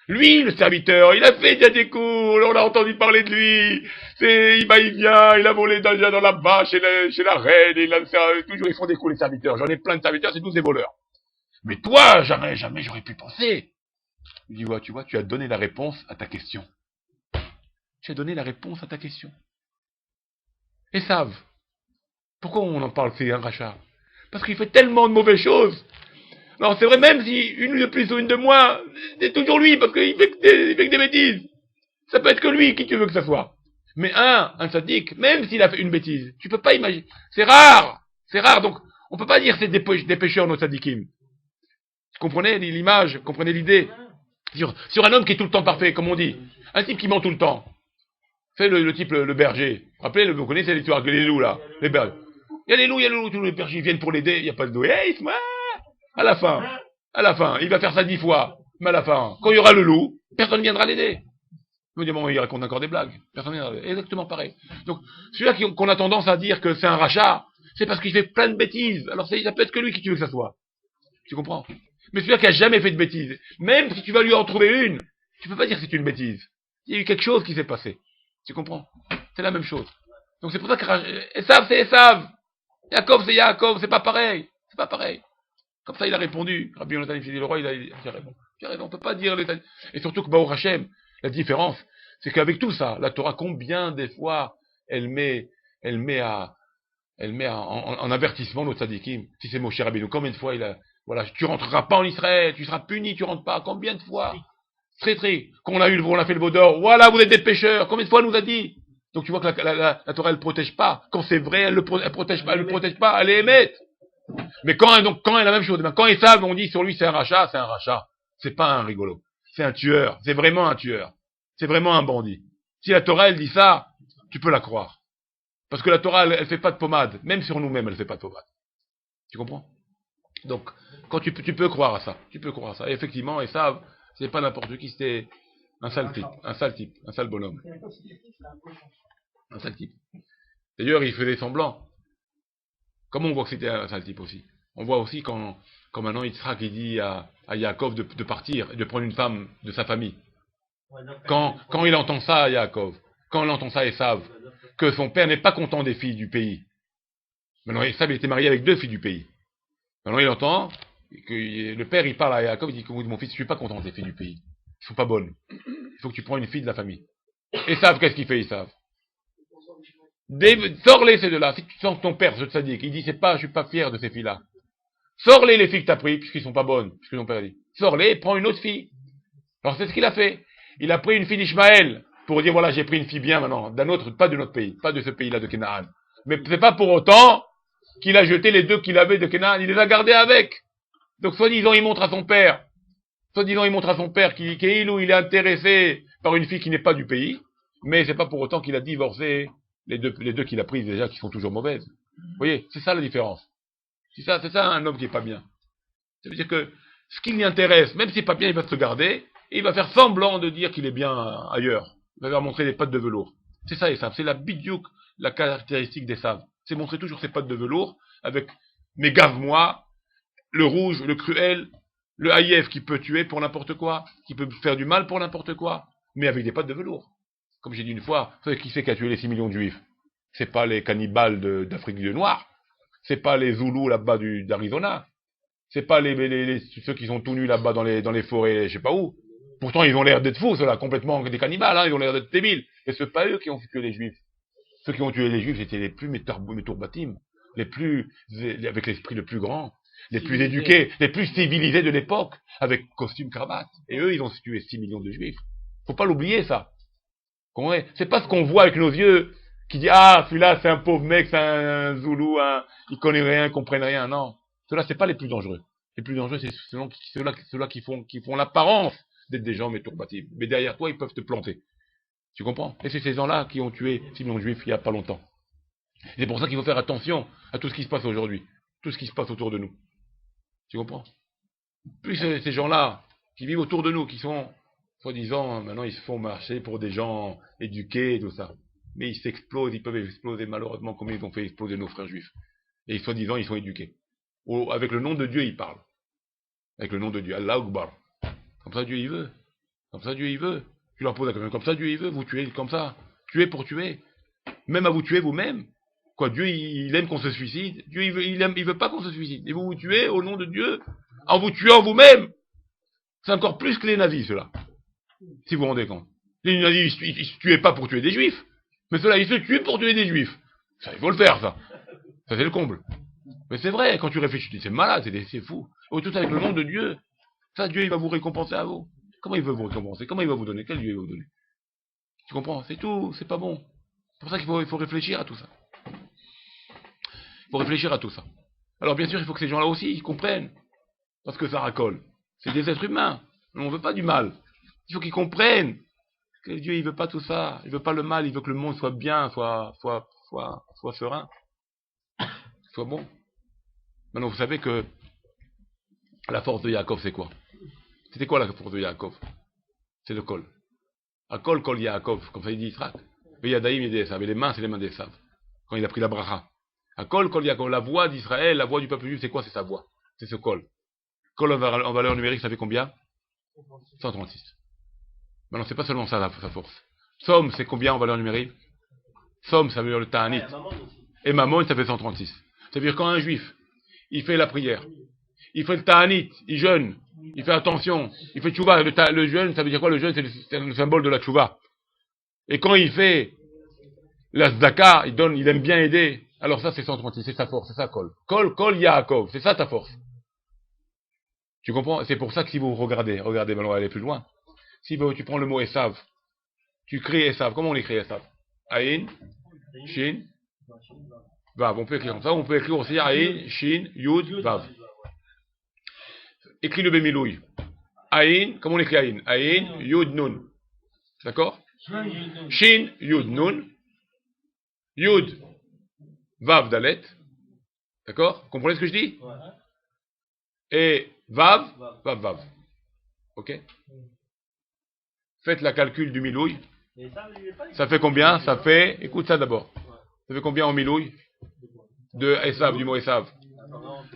Lui, le serviteur, il a fait déjà des coups, on a entendu parler de lui, il vient, il a volé dans la bâche chez la reine, toujours ils font des coups les serviteurs, j'en ai plein de serviteurs, c'est tous des voleurs. Mais toi, jamais j'aurais pu penser. Il dit, tu vois, tu as donné la réponse à ta question. Tu as donné la réponse à ta question. Et savent. Pourquoi on en parle, c'est un rachat? Parce qu'il fait tellement de mauvaises choses. Non, c'est vrai, même si une de plus ou une de moins, c'est toujours lui, parce qu'il fait que des bêtises. Ça peut être que lui, qui tu veux que ça soit. Mais un tzaddik, même s'il a fait une bêtise, tu peux pas imaginer. C'est rare, donc on peut pas dire c'est des pécheurs, nos tzaddikim. Vous comprenez l'image, vous comprenez l'idée? Sur un homme qui est tout le temps parfait, comme on dit. Un type qui ment tout le temps. C'est le type, le berger. Vous connaissez l'histoire, les loups là, les bergers. Il y a les loups, tous les bergers viennent pour l'aider, il n'y a pas de loup. Hey, à la fin, il va faire ça 10 fois. Mais à la fin, quand il y aura le loup, personne ne viendra l'aider. Vous me dites, bon, il raconte encore des blagues. Personne ne viendra l'aider. Exactement pareil. Donc, celui-là qu'on a tendance à dire que c'est un rachat, c'est parce qu'il fait plein de bêtises. Alors ça peut être que lui qui tu veux que ça soit. Tu comprends? Mais celui-là qui a jamais fait de bêtises, même si tu vas lui en trouver une, tu peux pas dire que c'est une bêtise. Il y a eu quelque chose qui s'est passé. Tu comprends? C'est la même chose. Donc c'est pour ça que Esav, c'est Esav. Yaakov, c'est Yaakov, c'est pas pareil. C'est pas pareil. Comme ça, il a répondu. Rabbi Yonatan Ifidi le roi, il a dit, tu as raison, on ne peut pas dire les... Et surtout que Baruch Hashem, la différence, c'est qu'avec tout ça, la Torah, combien des fois, elle met en avertissement nos tzadikim. Si c'est Moshe Rabbeinu, combien de fois il a, voilà, tu rentreras pas en Israël, tu seras puni, tu rentres pas. Combien de fois? Très, qu'on a on a fait le beau d'or. Voilà, vous êtes des pécheurs. Combien de fois elle nous a dit? Donc tu vois que la Torah, elle protège pas. Quand c'est vrai, elle protège pas, elle est émette. Mais quand elle est la même chose, quand ils savent, on dit sur lui c'est un rachat. C'est pas un rigolo. C'est un tueur. C'est vraiment un tueur. C'est vraiment un bandit. Si la Torah, elle dit ça, tu peux la croire. Parce que la Torah, elle fait pas de pommade. Même sur nous-mêmes, elle fait pas de pommade. Tu comprends? Donc, quand tu peux croire à ça. Tu peux croire à ça. Et effectivement, et ça, c'est pas n'importe qui, c'était un sale type, un sale bonhomme. Un sale type. D'ailleurs, il faisait semblant. Comment on voit que c'était un sale type aussi? On voit aussi quand maintenant Yitzhak il dit à Yaakov de partir et de prendre une femme de sa famille. Quand il entend ça à Yaakov, quand il entend ça à Esav, que son père n'est pas content des filles du pays. Maintenant, Esav il était marié avec 2 filles du pays. Maintenant, il entend que le père il parle à Yaakov, il dit que mon fils, je suis pas content des filles du pays. Elles sont pas bonnes. Il faut que tu prends une fille de la famille. Esav, qu'est-ce qu'il fait, Esav? Sors-les ces 2-là. Si tu sens que ton père, je te dis, il dit, je suis pas fier de ces filles-là. Sors-les les filles que t'as pris, puisqu'ils sont pas bonnes, puisque ton père a dit. Sors-les, prends une autre fille. Alors c'est ce qu'il a fait. Il a pris une fille d'Ishmaël, pour dire, voilà, j'ai pris une fille bien maintenant, d'un autre, pas de notre pays, pas de ce pays-là de Canaan. Mais c'est pas pour autant qu'il a jeté les 2 qu'il avait de Canaan, il les a gardés avec. Donc, soi-disant, il montre à son père qu'il est intéressé par une fille qui n'est pas du pays, mais c'est pas pour autant qu'il a divorcé les deux qu'il a prises déjà, qui sont toujours mauvaises. Vous voyez, c'est ça la différence. C'est ça un homme qui est pas bien. Ça veut dire que ce qui lui intéresse, même si c'est pas bien, il va se garder, et il va faire semblant de dire qu'il est bien ailleurs. Il va leur montrer des pattes de velours. C'est ça, Esav. C'est la bidiouk, la caractéristique d'Esav. C'est montrer toujours ses pattes de velours, avec, mais gave-moi, le rouge, le cruel, le haïef qui peut tuer pour n'importe quoi, qui peut faire du mal pour n'importe quoi, mais avec des pattes de velours. Comme j'ai dit une fois, vous savez qui c'est qui a tué les 6 millions de juifs? C'est pas les cannibales d'Afrique du Nord, c'est pas les Zoulous là-bas d'Arizona, c'est pas ceux qui sont tout nus là-bas dans les forêts, je sais pas où. Pourtant, ils ont l'air d'être fous, ceux-là, complètement des cannibales, hein, ils ont l'air d'être débiles. Et c'est pas eux qui ont tué les juifs. Ceux qui ont tué les juifs, c'était les plus métourbatim, avec l'esprit le plus grand, les plus éduqués, les plus civilisés de l'époque, avec costume, cravate. Et eux, ils ont tué 6 millions de juifs. Faut pas l'oublier, ça. C'est pas ce qu'on voit avec nos yeux, qui dit, ah, celui-là, c'est un pauvre mec, c'est un Zoulou, il connaît rien, il comprenne rien. Non. Ceux-là, c'est pas les plus dangereux. Les plus dangereux, c'est ceux-là qui font l'apparence d'être des gens métourbatifs. Mais derrière toi, ils peuvent te planter. Tu comprends? Et c'est ces gens-là qui ont tué 6 millions de juifs il y a pas longtemps. C'est pour ça qu'il faut faire attention à tout ce qui se passe aujourd'hui. Tout ce qui se passe autour de nous. Tu comprends? Plus ces gens-là, qui vivent autour de nous, qui sont, soi-disant, maintenant ils se font marcher pour des gens éduqués et tout ça. Mais ils s'explosent, ils peuvent exploser malheureusement comme ils ont fait exploser nos frères juifs. Et soi-disant, ils sont éduqués. Avec le nom de Dieu, ils parlent. Avec le nom de Dieu. Allah Akbar. Comme ça, Dieu, il veut. Comme ça, Dieu, il veut. Tu leur poses la question. Comme ça, Dieu, il veut. Vous tuez comme ça. Tuer pour tuer. Même à vous tuer vous-même. Quoi, Dieu, il aime qu'on se suicide. Dieu, il veut pas qu'on se suicide. Et vous vous tuez au nom de Dieu. En vous tuant vous-même. C'est encore plus que les nazis, ceux-là. Si vous vous rendez compte. Les nazis, ils se tuaient pas pour tuer des juifs. Mais ceux-là, ils se tuaient pour tuer des juifs. Ça, il faut le faire, ça. Ça, c'est le comble. Mais c'est vrai, quand tu réfléchis, tu dis, c'est malade, c'est fou. Tout avec le nom de Dieu. Ça, Dieu, il va vous récompenser à vous. Comment il veut vous récompenser? Comment il va vous donner? Quel Dieu il va vous donner? Tu comprends? C'est tout, c'est pas bon. C'est pour ça qu'il faut réfléchir à tout ça. Il faut réfléchir à tout ça. Alors bien sûr, il faut que ces gens-là aussi, ils comprennent. Parce que ça racole. C'est des êtres humains. On ne veut pas du mal. Il faut qu'ils comprennent que Dieu, il veut pas tout ça. Il veut pas le mal, il veut que le monde soit bien, soit serein. Soit bon. Maintenant, vous savez que la force de Yaakov, c'est quoi? C'était quoi la force de Yaakov? C'est le col. À kol Yaakov, comme ça il dit Yitzhak. Et Yadaïm, il dit ça. Mais les mains, c'est les mains d'Esav. Quand il a pris la bracha. À kol Yaakov, la voix d'Israël, la voix du peuple juif, c'est quoi? C'est sa voix. C'est ce col. Col en valeur numérique, ça fait combien? 136. Maintenant, c'est pas seulement ça, sa force. Somme, c'est combien en valeur numérique? Somme, ça veut dire le Ta'anit. Et Mammon, ça fait 136. Ça veut dire quand un juif, il fait la prière, il fait le ta'anit, il jeûne, il fait attention, il fait tchouva. Le jeûne, ça veut dire quoi? Le jeûne, c'est le symbole de la tchouva. Et quand il fait la zdaka, il aime bien aider. Alors ça, c'est 136, c'est sa force, c'est ça, Kol Yaakov, c'est ça ta force. Tu comprends? C'est pour ça que si vous regardez, maintenant on va aller plus loin. Si tu prends le mot Esav, tu crées Esav, comment on écrit Esav? Aïn, Shin, Vav. On peut écrire comme ça, on peut écrire aussi Aïn, Shin, Yud, Vav. Écris le Bémilouï. Aïn, comment on écrit Aïn? Aïn, Yud, Nun. D'accord? Shin, Yud, Nun. Yud, Vav, Dalet. D'accord? Vous comprenez ce que je dis? Et Vav, Vav, Vav. Ok? Faites la calcul du Milouï. Ça fait combien? Ça fait, écoute ça d'abord. Ça fait combien en Milouï? De Esav, du mot Esav.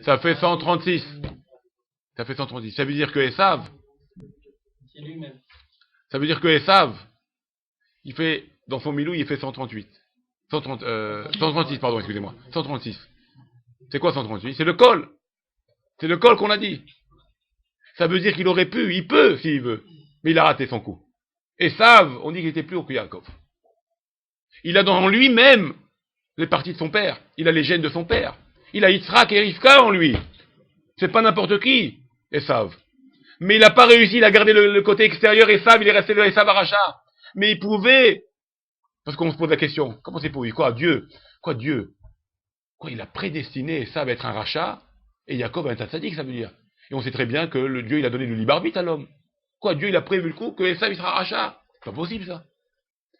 Ça fait 136. Ça fait 136. Ça veut dire que Esav, ça veut dire que Esav, il fait, dans son Milouï, il fait 138. 136, pardon, excusez-moi. 136. C'est quoi 138? C'est le col. C'est le col qu'on a dit. Ça veut dire qu'il aurait pu, il peut s'il veut. Mais il a raté son coup. Esav, on dit qu'il était plus haut que Yaakov. Il a dans lui-même les parties de son père. Il a les gènes de son père. Il a Yitzhak et Rivka en lui. C'est pas n'importe qui, Esav. Mais il n'a pas réussi, il a gardé le côté extérieur Esav, il est resté le Esav Aracha. Mais il pouvait, parce qu'on se pose la question, comment c'est pour lui? Quoi, Dieu? Quoi, il a prédestiné Esav à être un rachat, et Yaakov à être un tzaddik, ça veut dire. Et on sait très bien que le Dieu, il a donné le libre arbitre à l'homme. Quoi, Dieu, il a prévu le coup que Esav, il sera rachat. C'est pas possible, ça.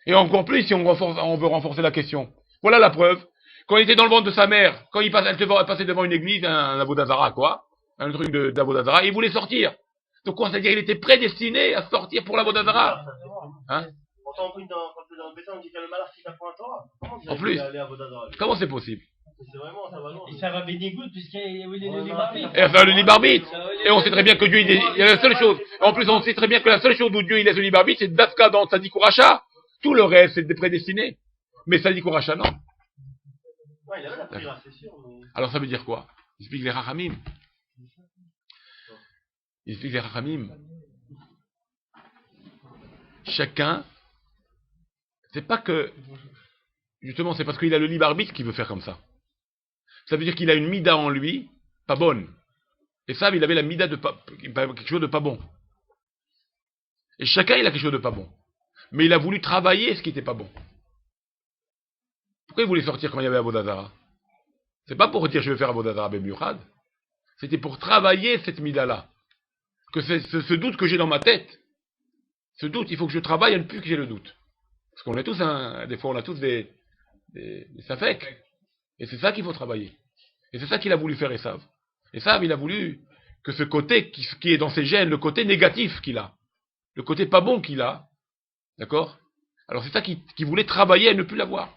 Et encore plus, si on veut renforcer la question. Voilà la preuve. Quand il était dans le ventre de sa mère, quand elle passait devant une église, un avodazara, quoi, un truc d'avodazara, il voulait sortir. Donc quoi, c'est-à-dire qu'il était prédestiné à sortir pour l'avodazara. Hein? Pourtant, quand dans le béton, on dit qu'il y a le malheur qui t'apprend à Torah. En plus, comment c'est possible? C'est vraiment, ça va loin. Et ça va bénégout puisqu'il est le libre arbitre. Et enfin, le libre arbitre. Et on sait très bien que Dieu, il y a la seule chose. En plus, on sait très bien que la seule chose où Dieu, il laisse le libre arbitre, c'est Dafka dans Tzadik ou Racha. Tout le reste, c'est prédestiné. Mais Tzadik ou Racha, non. Ouais, il avait la prière, c'est sûr. Mais... Alors ça veut dire quoi? Il explique les Rachamim. Il explique les Rachamim. Chacun, c'est pas que, justement, c'est parce qu'il a le libre arbitre qu'il veut faire comme ça. Ça veut dire qu'il a une mida en lui, pas bonne. Et ça, il avait la mida de quelque chose de pas bon. Et chacun, il a quelque chose de pas bon. Mais il a voulu travailler ce qui n'était pas bon. Pourquoi il voulait sortir quand il y avait Avodazara? C'est pas pour dire je vais faire Avodazara Bemiuchad. C'était pour travailler cette mida-là. Que c'est ce doute que j'ai dans ma tête. Ce doute, il faut que je travaille à ne plus que j'ai le doute. Parce qu'on est tous, des fois on a tous des safek. Et c'est ça qu'il faut travailler. Et c'est ça qu'il a voulu faire Esav. Esav, il a voulu que ce côté qui est dans ses gènes, le côté négatif qu'il a, le côté pas bon qu'il a, d'accord? Alors c'est ça qu'il voulait travailler à ne plus l'avoir.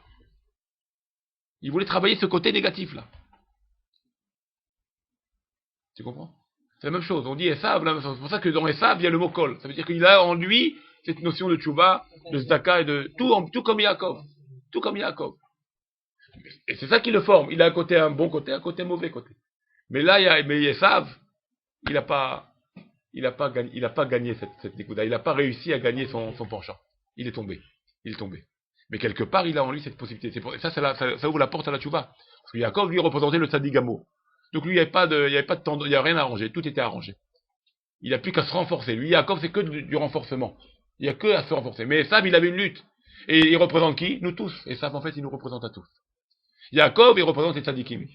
Il voulait travailler ce côté négatif-là. Tu comprends? C'est la même chose. On dit Esav, c'est pour ça que dans Esav, il y a le mot kol. Ça veut dire qu'il a en lui cette notion de tchouva, de zdaka et de tout comme Yaakov. Tout comme Yaakov. Et c'est ça qui le forme. Il a un bon côté, un côté mauvais côté. Mais là, Esav, il n'a pas gagné cette découda. Il n'a pas réussi à gagner son penchant. Il est tombé. Mais quelque part, il a en lui cette possibilité. Ça ouvre la porte à la tchouva. Parce que Yaakov, lui, représentait le tzaddik gamo. Donc lui, il n'y avait pas de tendance, il n'y a rien à arranger. Tout était arrangé. Il n'a plus qu'à se renforcer. Lui, Yaakov, c'est que du renforcement. Il n'y a que à se renforcer. Mais Esav, il avait une lutte. Et il représente qui? Nous tous. Esav, en fait, il nous représente à tous. Yaakov, il représente les tzadikim.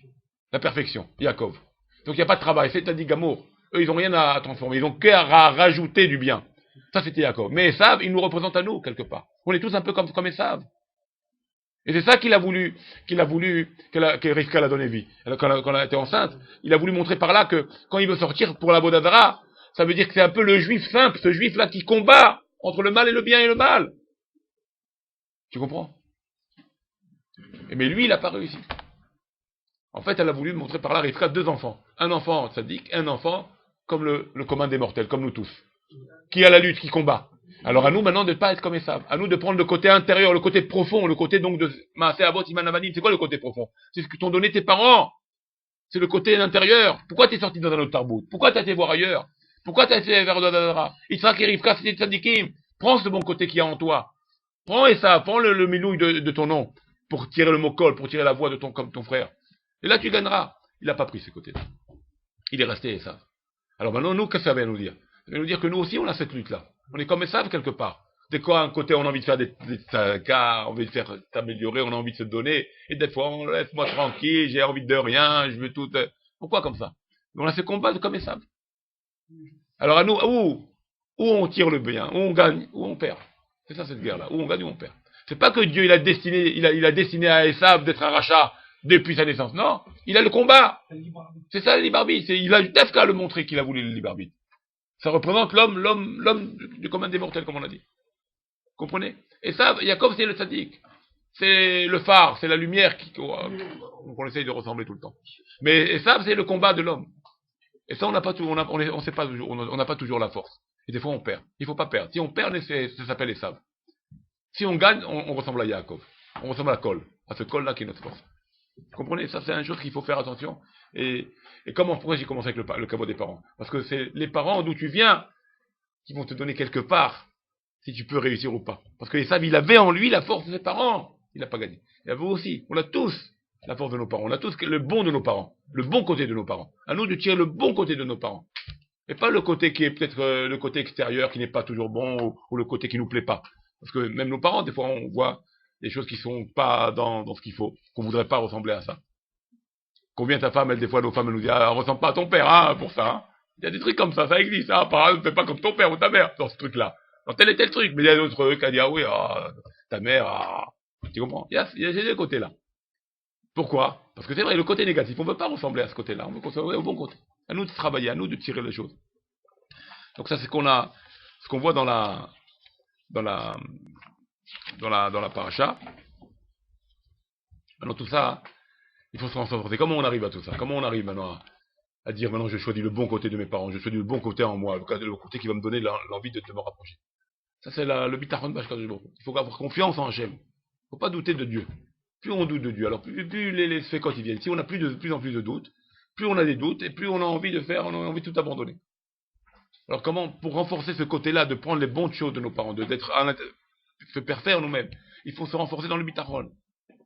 La perfection. Yaakov. Donc il n'y a pas de travail. C'est tzaddik gamour. Eux, ils n'ont rien à transformer. Ils n'ont qu'à rajouter du bien. Ça, c'était Yaakov. Mais Esav, il nous représente à nous, quelque part. On est tous un peu comme Esav. Et c'est ça que Rivka l'a donné vie. Quand elle était enceinte, il a voulu montrer par là que quand il veut sortir pour la Bodadara, ça veut dire que c'est un peu le juif simple, ce juif-là qui combat entre le mal et le bien et le mal. Tu comprends? Mais lui, il n'a pas réussi. En fait, elle a voulu montrer par là Rivka 2 enfants. Un enfant tzaddik, un enfant comme le commun des mortels, comme nous tous. Qui a la lutte, qui combat. Alors à nous maintenant de ne pas être comme Esav. À nous de prendre le côté intérieur, le côté profond, le côté donc de Maaseh Avot Iman Avadim. C'est quoi le côté profond? C'est ce que t'ont donné tes parents. C'est le côté intérieur. Pourquoi tu es sorti dans un autre tarbout? Pourquoi tu as été voir ailleurs? Pourquoi tu as été vers Dadadara? Yitzhak et Rivka, c'était tzadikim. Prends ce bon côté qu'il y a en toi. Prends prends le milouille de ton nom pour tirer le mot kol, pour tirer la voix de comme ton frère. Et là, tu gagneras. Il n'a pas pris ce côté-là. Il est resté Esav. Alors maintenant, nous, qu'est-ce que ça vient nous dire? Ça vient nous dire que nous aussi, on a cette lutte-là. On est comme Esav quelque part. Dès qu'à un côté, on a envie de faire des cas, on a envie de faire s'améliorer, on a envie de se donner. Et des fois, on laisse-moi tranquille, j'ai envie de rien, je veux tout. Pourquoi comme ça? On a ce combat comme Esav. Alors à nous, où on tire le bien, où on gagne, où on perd. C'est ça cette guerre-là, où on gagne, où on perd. C'est pas que Dieu il a destiné à Esav d'être un rachat depuis sa naissance. Non, il a le combat. C'est ça le libre arbitre. Il a Dafka à le montrer qu'il a voulu le libre arbitre. Ça représente l'homme du commun des mortels, comme on a dit. Comprenez? Et ça, Yaakov, c'est le tzaddik. C'est le phare, c'est la lumière qu'on essaye de ressembler tout le temps. Mais ça, c'est le combat de l'homme. Et ça, on n'a pas tout, on sait pas toujours, on n'a pas toujours la force. Et des fois, on perd. Il faut pas perdre. Si on perd, ça s'appelle Esav. Si on gagne, on ressemble à Yaakov. On ressemble à Kol. À ce Kol-là qui est notre force. Vous comprenez? Ça, c'est une chose qu'il faut faire attention. Et pourquoi j'ai commencé avec le caveau des parents? Parce que c'est les parents d'où tu viens qui vont te donner quelque part si tu peux réussir ou pas. Parce que Esav, il avait en lui la force de ses parents. Il n'a pas gagné. Et vous aussi. On a tous la force de nos parents. On a tous le bon de nos parents. Le bon côté de nos parents. À nous de tirer le bon côté de nos parents. Et pas le côté qui est peut-être le côté extérieur qui n'est pas toujours bon ou le côté qui nous plaît pas. Parce que même nos parents, des fois, on voit des choses qui sont pas dans ce qu'il faut. Qu'on voudrait pas ressembler à ça. Combien ta femme, des fois, nos femmes, elles nous disent, ah, ressemble pas à ton père, hein, pour ça, hein. Il y a des trucs comme ça existe, hein. Par exemple, ne fais pas comme ton père ou ta mère, dans ce truc-là. Dans tel et tel truc. Mais il y a d'autres trucs à dire, oui, ta mère, tu comprends? Il y a ces deux côtés-là. Pourquoi? Parce que c'est vrai, le côté négatif, on ne veut pas ressembler à ce côté-là, on veut ressembler au bon côté. À nous de travailler, à nous de tirer les choses. Donc ça, c'est ce qu'on voit dans la paracha. Maintenant, tout ça, il faut se renforcer. Comment on arrive à tout ça? Comment on arrive maintenant à dire, maintenant, je choisis le bon côté de mes parents, je choisis le bon côté en moi, le côté qui va me donner l'envie de me rapprocher. Ça, c'est le bitachon bashkadosh. Il faut avoir confiance en Hachem. Il ne faut pas douter de Dieu. Plus on doute de Dieu, alors plus les faits quand ils viennent, si on a de plus en plus de doutes, plus on a des doutes, et plus on a envie de faire, on a envie de tout abandonner. Alors comment, pour renforcer ce côté-là, de prendre les bonnes choses de nos parents, d'être se faire nous-mêmes, il faut se renforcer dans le bitachon,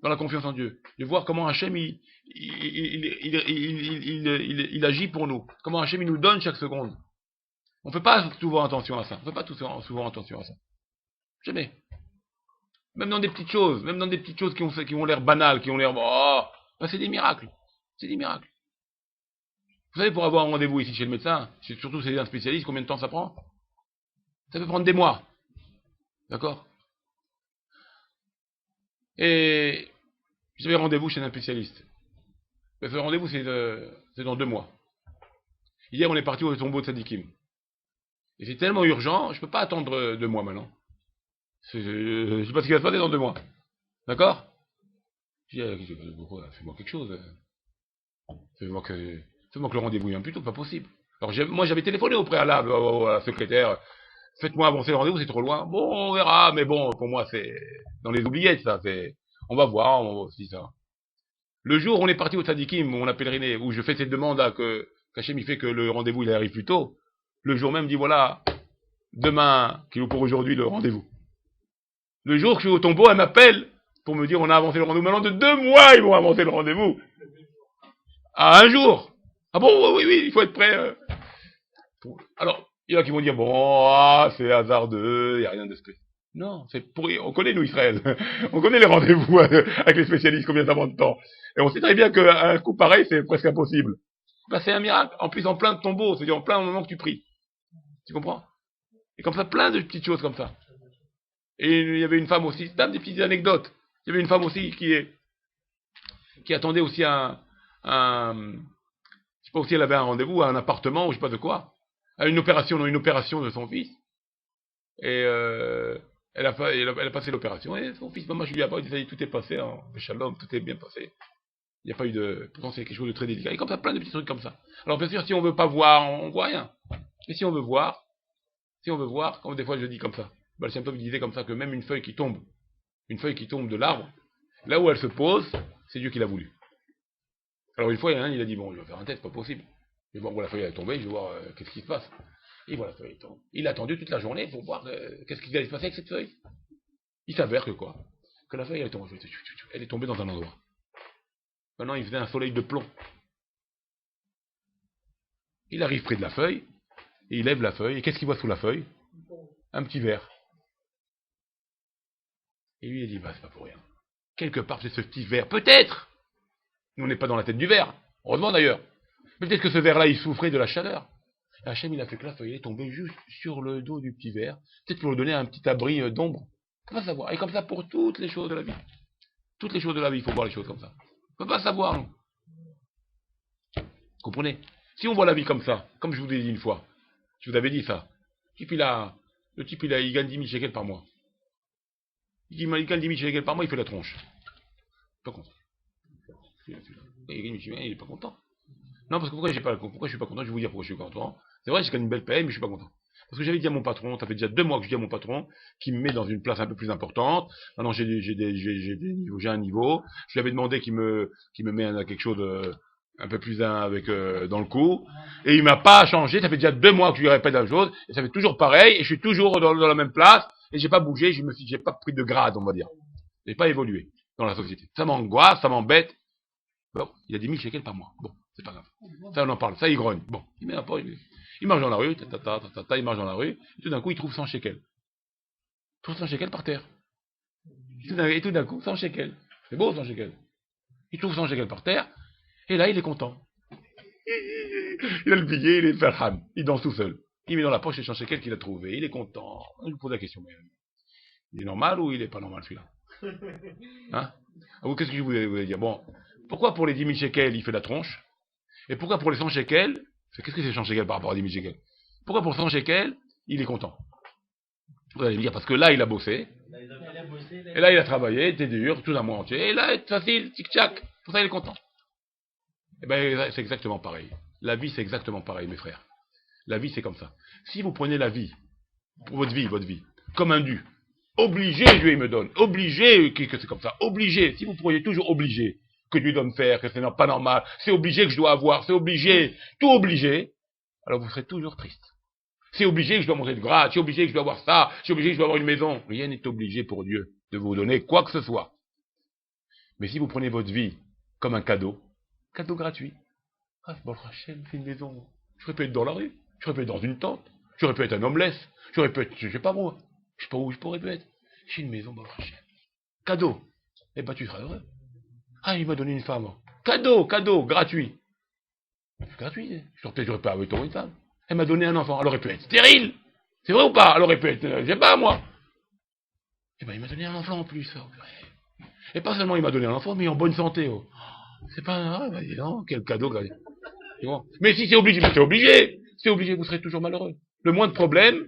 dans la confiance en Dieu, de voir comment Hachem il agit pour nous, comment Hachem il nous donne chaque seconde. On ne fait pas souvent attention à ça, on ne fait pas souvent attention à ça. Jamais. Même dans des petites choses qui ont l'air banales, qui ont l'air, c'est des miracles. C'est des miracles. Vous savez, pour avoir un rendez-vous ici chez le médecin, surtout si c'est un spécialiste, combien de temps ça prend? Ça peut prendre des mois. D'accord? Et j'avais rendez-vous chez un spécialiste. Ce rendez-vous, c'est dans 2 mois. Hier, on est parti au tombeau de Sadikim. Et c'est tellement urgent, je ne peux pas attendre 2 mois maintenant. Je ne sais pas ce qui va se passer dans 2 mois. D'accord? Je dis, fais-moi quelque chose. Fais-moi que le rendez-vous vienne plus tôt, pas possible. Alors moi j'avais téléphoné au préalable à la secrétaire. Faites-moi avancer le rendez-vous, c'est trop loin. Bon, on verra, mais bon, pour moi c'est dans les oubliettes ça. On va voir, si ça. Le jour où on est parti au Tzadikim, où on a pèleriné, où je fais cette demande qu'Hachem il fait que le rendez-vous il arrive plus tôt, le jour même dit voilà, demain, qu'il vous pour aujourd'hui le rendez-vous. Le jour que je suis au tombeau, elle m'appelle pour me dire on a avancé le rendez-vous. Maintenant de 2 mois, ils vont avancer le rendez-vous. À 1 jour. Ah bon, oui, il faut être prêt. Alors, il y en a qui vont dire bon, c'est hasardeux, il n'y a rien de spécial. Non, on connaît nous Israël. On connaît les rendez-vous avec les spécialistes, combien ça prend de temps. Et on sait très bien qu'un coup pareil, c'est presque impossible. Là, c'est un miracle. En plus, en plein de tombeau, c'est-à-dire en plein moment que tu pries. Tu comprends? Et comme ça, plein de petites choses comme ça. Et il y avait une femme aussi, c'est des petites anecdotes. Il y avait une femme aussi qui attendait aussi je sais pas si elle avait un rendez-vous à un appartement ou je sais pas de quoi, à une opération de son fils. Et elle a passé l'opération et son fils, maman, je lui ai pas dit, ça y est, tout est passé, hein, shalom, tout est bien passé. Il n'y a pas eu pourtant c'est quelque chose de très délicat. Et comme ça, plein de petits trucs comme ça. Alors bien sûr, si on veut pas voir, on voit rien. Mais si on veut voir, comme des fois je dis comme ça, le Shem Tov disait comme ça que même une feuille qui tombe de l'arbre, là où elle se pose, c'est Dieu qui l'a voulu. Alors une fois, il a dit, bon, je vais faire un test, pas possible. Je vais voir où la feuille est tombée, je vais voir qu'est-ce qui se passe. Et voilà, la feuille est tombée. Il a attendu toute la journée pour voir qu'est-ce qui allait se passer avec cette feuille. Il s'avère que quoi? Que la feuille, elle est tombée dans un endroit. Maintenant, il faisait un soleil de plomb. Il arrive près de la feuille, et il lève la feuille, et qu'est-ce qu'il voit sous la feuille? Un petit verre. Et lui, il a dit, bah, c'est pas pour rien. Quelque part, c'est ce petit verre. Peut-être! Nous, on n'est pas dans la tête du verre. Heureusement d'ailleurs. Mais peut-être que ce verre-là, il souffrait de la chaleur. Et Hachem, il a fait que la feuille est tombée juste sur le dos du petit verre. Peut-être pour lui donner un petit abri d'ombre. On peut pas savoir. Et comme ça pour toutes les choses de la vie. Toutes les choses de la vie, il faut voir les choses comme ça. On peut pas savoir, non. Vous comprenez? Si on voit la vie comme ça, comme je vous ai dit une fois, je vous avais dit ça. Le type, il gagne 10 000 shekels par mois. Il gagne 10 000 shekels par mois, il fait la tronche. Pas content. Il gagne 10 000 shekels, il est pas content. Non, parce que pourquoi je suis pas content? Je vais vous dire pourquoi je suis content. C'est vrai, j'ai gagné une belle paie, mais je suis pas content. Parce que j'avais dit à mon patron, ça fait déjà 2 mois que je dis à mon patron, qui me met dans une place un peu plus importante. Maintenant, j'ai un niveau. Je lui avais demandé qu'il me met quelque chose un peu plus avec dans le coup. Et il m'a pas changé. Ça fait déjà 2 mois que je lui répète la même chose. Et ça fait toujours pareil. Et je suis toujours dans la même place. Et j'ai pas bougé. J'ai pas pris de grade, on va dire. J'ai pas évolué dans la société. Ça m'angoisse, ça m'embête. Bon, il a 10 000 shekels par mois. Bon, c'est pas grave. Ça, on en parle. Ça, il grogne. Bon, il met un peu, il marche dans la rue, il marche dans la rue, et tout d'un coup, il trouve 100 shekels. Il trouve 100 shekels par terre. Et tout d'un coup, 100 shekels. C'est beau, 100 shekels. Il trouve 100 shekels par terre, et là, il est content. Il a le billet, il est farham. Il danse tout seul. Il met dans la poche les 100 shekels qu'il a trouvé. Il est content. Je vous pose la question. Mais il est normal ou il est pas normal, celui-là? Hein? Qu'est-ce que je voulais dire? Bon, pourquoi pour les 10 000 shekels, il fait la tronche? Et pourquoi pour les 100 shekels, qu'est-ce que c'est 100 shekels par rapport à 10 000 shekels? Pourquoi pour 100 shekels, il est content? Vous allez me dire, parce que là, il a bossé. Et là, il a travaillé, c'était dur, tout un mois entier. Et là, c'est facile, tic-tac. Pour ça, il est content. Eh bien, c'est exactement pareil. La vie, c'est exactement pareil, mes frères. La vie, c'est comme ça. Si vous prenez la vie, pour votre vie, comme un dû, obligé, Dieu, il me donne. Obligé, que c'est comme ça. Obligé. Si vous pourriez toujours obligé, que Dieu doit me faire, que c'est pas normal, c'est obligé que je dois avoir, c'est obligé, tout obligé, alors vous serez toujours triste. C'est obligé que je dois monter de grade, c'est obligé que je dois avoir ça, c'est obligé que je dois avoir une maison. Rien n'est obligé pour Dieu de vous donner quoi que ce soit. Mais si vous prenez votre vie comme un cadeau gratuit, ah, bon, Rachel, c'est une maison, j'aurais pu être dans la rue, j'aurais pu être dans une tente, j'aurais pu être un homeless, j'aurais pu être, je sais pas moi, je sais pas où je pourrais pu être. J'ai une maison, bon, Rachel. Cadeau. Eh ben, tu seras heureux. Ah, il m'a donné une femme. Cadeau, gratuit. Gratuit. J'aurais pas avec toi une femme. Elle m'a donné un enfant. Elle aurait pu être stérile. C'est vrai ou pas? Elle aurait pu être, je sais pas, moi. Eh ben, il m'a donné un enfant en plus. Oh, et pas seulement il m'a donné un enfant, mais en bonne santé. Oh. C'est pas, ah, bah, dis donc, quel cadeau gratuit. Bon. Mais si c'est obligé, c'est obligé, vous serez toujours malheureux. Le moins de problèmes,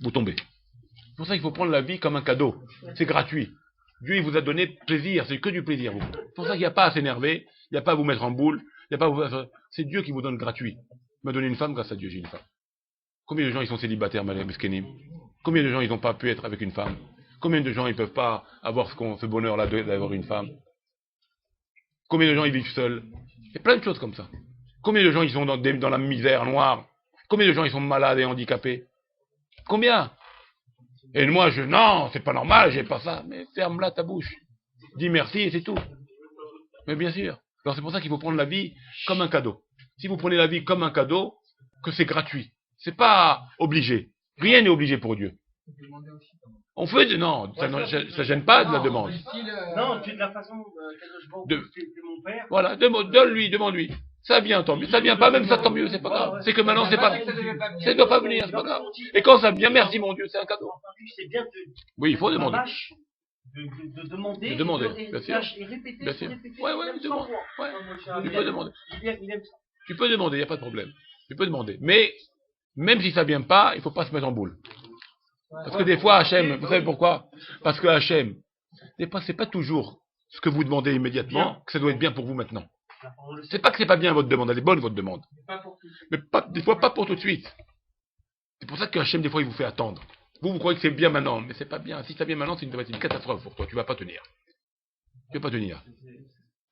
vous tombez. C'est pour ça qu'il faut prendre la vie comme un cadeau. C'est gratuit. Dieu, il vous a donné plaisir, c'est que du plaisir. C'est pour ça qu'il n'y a pas à s'énerver, il n'y a pas à vous mettre en boule, il n'y a pas à vous... C'est Dieu qui vous donne gratuit. Il m'a donné une femme, grâce à Dieu, j'ai une femme. Combien de gens ils sont célibataires, Meskenim? Combien de gens ils n'ont pas pu être avec une femme? Combien de gens ils ne peuvent pas avoir ce bonheur-là d'avoir une femme? Combien de gens ils vivent seuls? Il y a plein de choses comme ça. Combien de gens ils sont dans la misère noire? Combien de gens ils sont malades et handicapés? Combien? Et moi, non, c'est pas normal, j'ai pas ça. Mais ferme là ta bouche. Dis merci et c'est tout. Mais bien sûr. Alors c'est pour ça qu'il faut prendre la vie comme un cadeau. Si vous prenez la vie comme un cadeau, que c'est gratuit. C'est pas obligé. Rien n'est obligé pour Dieu. On fait non, ça gêne pas de la demande. Non, tu es de la façon de mon père. Voilà, donne-lui, demande-lui. Ça vient, tant mieux. Ça vient pas, même ça, tant mieux, c'est pas grave. C'est que maintenant, c'est pas. Ça ne doit pas venir, c'est pas grave. Et quand ça vient, merci mon Dieu, c'est un cadeau. Oui, il faut demander. De demander. De demander, bien sûr. Et répéter. Bien sûr. Ouais, demande. Ouais. Tu peux demander. Tu peux demander, il n'y a pas de problème. Tu peux demander. Mais, même si ça vient pas, il faut pas se mettre en boule. Parce que des fois, Hachem, vous savez pourquoi? Parce que Hachem, des fois, c'est pas toujours ce que vous demandez immédiatement que ça doit être bien pour vous maintenant. C'est pas que c'est pas bien votre demande, elle est bonne votre demande. Mais des fois pas pour tout de suite. C'est pour ça que Hachem, des fois, il vous fait attendre. Vous croyez que c'est bien maintenant, mais c'est pas bien. Si ça vient maintenant, c'est une catastrophe pour toi, tu vas pas tenir. Tu vas pas tenir.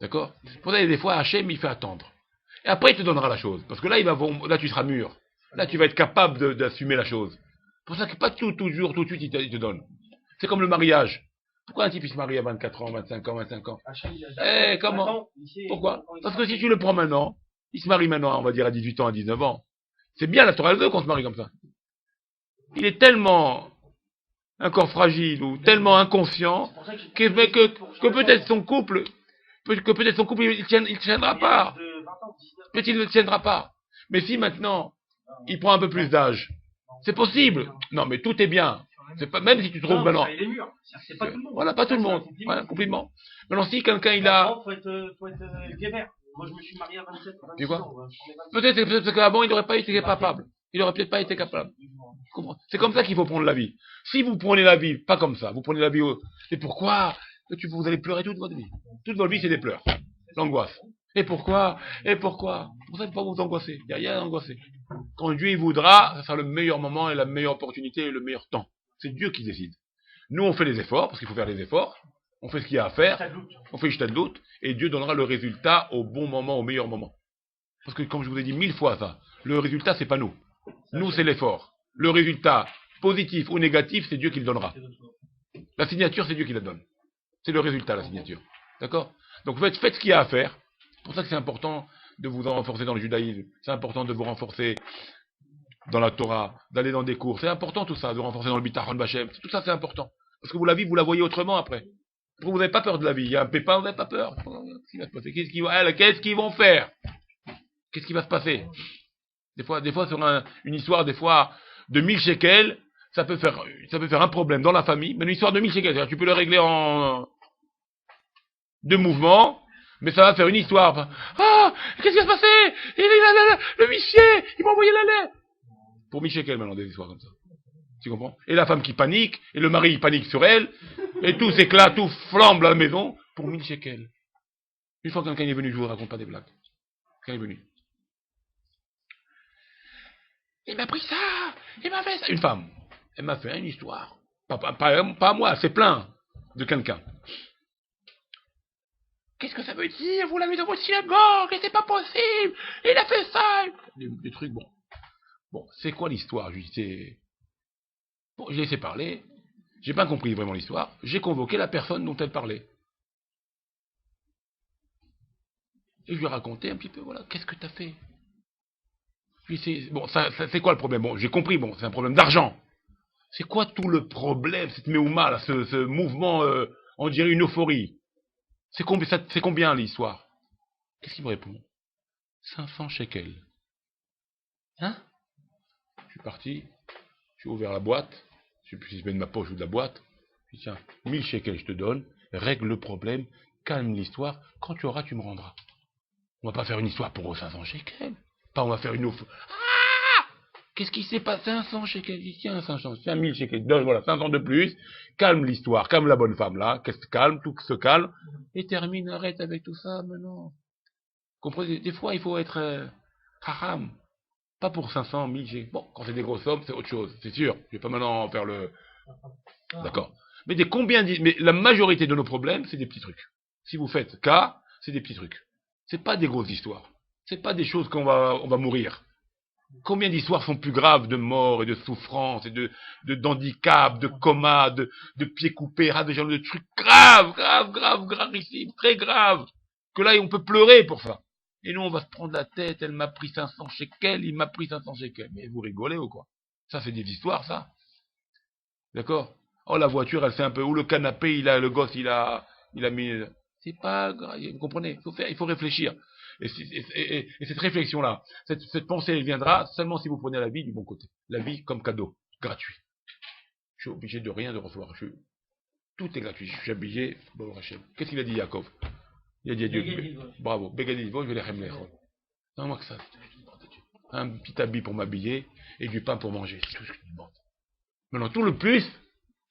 D'accord? Pour ça, des fois, Hachem, il fait attendre. Et après, il te donnera la chose. Parce que là, là tu seras mûr. Là, tu vas être capable d'assumer la chose. C'est pour ça que pas toujours, tout de suite, il te donne. C'est comme le mariage. Pourquoi un type, il se marie à 24 ans, 25 ans, 25 ans? Comment? Pourquoi? Parce que si tu le prends maintenant, il se marie maintenant, on va dire à 18 ans, à 19 ans. C'est bien la Torah veut qu'on se marie comme ça. Il est tellement encore fragile ou tellement inconscient que peut-être son couple, il tiendra pas. Peut-être il ne tiendra pas. Mais si maintenant, il prend un peu plus d'âge, c'est possible. Non, mais tout est bien. C'est pas, même si tu trouves maintenant. C'est pas tout le monde. Voilà, pas tout le monde. Voilà, complètement. Maintenant, si quelqu'un il a. Faut être guébert. Moi, je me suis marié à 27 Tu vois? ans. Peut-être qu'avant, il n'aurait pas été capable. Il n'aurait peut-être pas été capable. C'est comme ça qu'il faut prendre la vie. Si vous prenez la vie, pas comme ça, vous prenez la vie. Et pourquoi? Vous allez pleurer toute votre vie. Toute votre vie, c'est des pleurs. L'angoisse. Et pourquoi? Et pourquoi? Pour ça, il ne faut pas vous angoisser. Il n'y a rien à angoisser. Quand Dieu il voudra, ça sera le meilleur moment et la meilleure opportunité et le meilleur temps. C'est Dieu qui décide. Nous, on fait les efforts, parce qu'il faut faire les efforts. On fait ce qu'il y a à faire. On fait le doute. Et Dieu donnera le résultat au bon moment, au meilleur moment. Parce que, comme je vous ai dit 1000 fois ça, le résultat, c'est pas nous. Nous, c'est l'effort. Le résultat, positif ou négatif, c'est Dieu qui le donnera. La signature, c'est Dieu qui la donne. C'est le résultat, la signature. D'accord? Donc, faites ce qu'il y a à faire. C'est pour ça que c'est important de vous renforcer dans le judaïsme. C'est important de vous renforcer dans la Torah, d'aller dans des cours. C'est important tout ça, de renforcer dans le Bitachon Bachem. Tout ça, c'est important. Parce que la vie, vous la voyez autrement après. Vous n'avez pas peur de la vie. Il y a un pépin, vous n'avez pas peur. Qu'est-ce qui va se passer? Qu'est-ce qu'ils vont faire? Qu'est-ce qui va se passer? Des fois, sur une histoire, des fois, de 1000 shekels, ça peut faire un problème dans la famille, mais une histoire de 1000 shekels, tu peux le régler en 2 mouvements, mais ça va faire une histoire. Ah, qu'est-ce qui va se passer? Le huissier, il m'a envoyé la lettre. Pour 1000 shekels maintenant, des histoires comme ça. Tu comprends? Et la femme qui panique, et le mari qui panique sur elle, et tout s'éclate, tout flambe à la maison, pour 1000 shekels. Une fois que quelqu'un est venu, je vous raconte pas des blagues. Quelqu'un est venu. Il m'a pris ça, il m'a fait ça. Une femme, elle m'a fait une histoire. Pas moi, c'est plein de quelqu'un. Qu'est-ce que ça veut dire? Vous l'avez dans votre synagogue, et c'est pas possible. Il a fait ça. Des trucs, bon. Bon, c'est quoi l'histoire? Bon, je l'ai laissé parler. J'ai pas compris vraiment l'histoire. J'ai convoqué la personne dont elle parlait. Et je lui ai raconté un petit peu, voilà, qu'est-ce que t'as fait? Bon, c'est quoi le problème? Bon, j'ai compris, bon, c'est un problème d'argent. C'est quoi tout le problème, cette méouma, là, ce mouvement, on dirait une euphorie? C'est combien l'histoire? Qu'est-ce qu'il me répond? 500 shekels. Hein? Je suis parti, j'ai ouvert la boîte, je sais plus si je mets de ma poche ou de la boîte. Je dis, tiens, 1000 shekels, je te donne, règle le problème, calme l'histoire, quand tu auras, tu me rendras. On va pas faire une histoire pour 500 shekels. Pas on va faire une offre. Ah! Qu'est-ce qui s'est passé? 500 shekels, tiens, 500, tiens, 1000 shekels, donne, voilà, 500 de plus, calme l'histoire, calme la bonne femme là, qu'est-ce que calme, tout se calme, et termine, arrête avec tout ça, maintenant. Comprenez, des fois, il faut être haram. Pas pour 500, 1000 shekels. Bon, quand c'est des grosses sommes, c'est autre chose, c'est sûr. Je vais pas maintenant faire le... D'accord. Mais mais la majorité de nos problèmes, c'est des petits trucs. Si vous faites cas, c'est des petits trucs. C'est pas des grosses histoires. C'est pas des choses qu'on va mourir. Combien d'histoires sont plus graves de mort et de souffrance et d'handicap, de coma, de pieds coupés, de trucs gravissimes, très graves. Que là, on peut pleurer pour ça. Et nous, on va se prendre la tête, elle m'a pris 500 shekels, il m'a pris 500 shekels. Mais vous rigolez ou quoi? Ça, c'est des histoires, ça. D'accord? Oh, la voiture, elle fait un peu, ou le canapé, le gosse, il a mis, c'est pas grave, vous comprenez? Il faut réfléchir. Et cette réflexion-là, cette pensée, elle viendra seulement si vous prenez la vie du bon côté. La vie comme cadeau, gratuit. Je suis obligé de rien de recevoir. Tout est gratuit. Je suis obligé. Bon, Rachel. Qu'est-ce qu'il a dit, Yaakov? Il a dit à Dieu. Bravo. Begadivot, je vais les remettre. Non, moi que ça. Un petit habit pour m'habiller et du pain pour manger. C'est tout ce que tu demandes. Maintenant, tout le plus,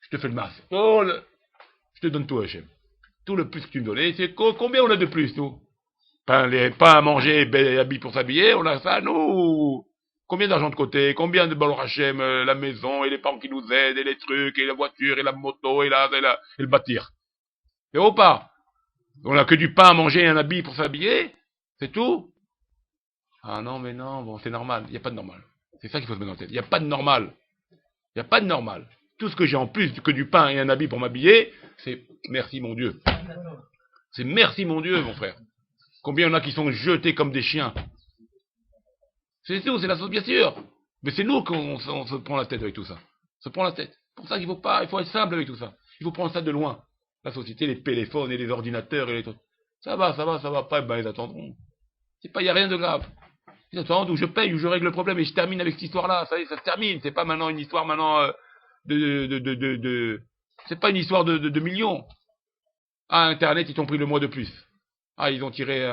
je te fais le masque. Je te donne tout, Hachem. Tout le plus que tu me donnes. C'est combien on a de plus, nous? Pain à manger, habits pour s'habiller, on a ça, nous. Combien d'argent de côté? Combien de Baruch Hashem, la maison, et les parents qui nous aident, et les trucs, et la voiture, et la moto, et le bâtir. Et ou pas? On n'a que du pain à manger et un habit pour s'habiller. C'est tout. Ah non, mais non, bon, c'est normal. Il n'y a pas de normal. C'est ça qu'il faut se mettre dans la tête. Il n'y a pas de normal. Il n'y a pas de normal. Tout ce que j'ai en plus que du pain et un habit pour m'habiller, c'est merci mon Dieu. C'est merci mon Dieu, mon frère. Combien il y en a qui sont jetés comme des chiens. C'est tout, c'est la sauce, bien sûr. Mais c'est nous qu'on se prend la tête avec tout ça. On se prend la tête. C'est pour ça qu'il faut être simple avec tout ça. Il faut prendre ça de loin. La société, les téléphones et les ordinateurs et les trucs. Ça va pas, ben ils attendront. Il n'y a rien de grave. Ils attendent où je paye, où je règle le problème et je termine avec cette histoire-là. Ça y est, ça se termine. C'est pas maintenant une histoire c'est pas une histoire de millions. Ah, Internet, ils t'ont pris le mois de plus. Ah, ils ont tiré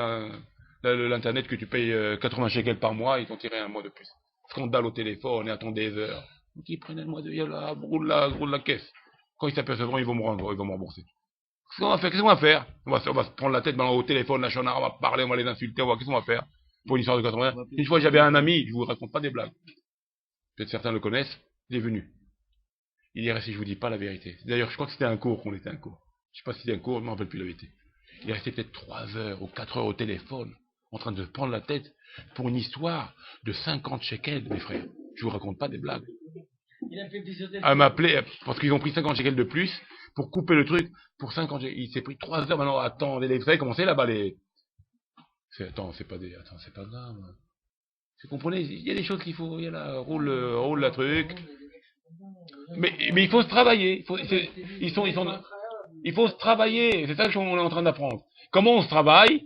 l'Internet que tu payes 80 shekels par mois, ils t'ont tiré un mois de plus. Scandale au téléphone et attends des heures. Donc ils prennent un mois de là, roule la caisse. Quand ils s'apercevront, ils vont me rembourser. Qu'est-ce qu'on va faire? On va se prendre la tête maintenant au téléphone, la chanard, on va parler, on va les insulter, qu'est-ce qu'on va faire? Pour une histoire de 80. Une fois, j'avais un ami, je vous raconte pas des blagues. Peut-être certains le connaissent, il est venu. Il est resté, je vous dis pas la vérité. D'ailleurs, je crois que c'était un cours, qu'on était un cours. Je sais pas si c'était un cours, je ne m'en rappelle plus la vérité. Il est resté peut-être 3 heures ou 4 heures au téléphone, en train de prendre la tête pour une histoire de 50 shekels, mes frères. Je vous raconte pas des blagues. Il a fait des hôtels. À m'appeler, parce qu'ils ont pris 50 shekels de plus, pour couper le truc, pour 50 shekels. Il s'est pris 3 heures maintenant, attendez, vous savez comment c'est là-bas, c'est pas grave. Vous comprenez, il y a des choses qu'il faut, il y a là, roule la truc. Mais il faut se travailler. Il faut se travailler. C'est ça qu'on est en train d'apprendre. Comment on se travaille?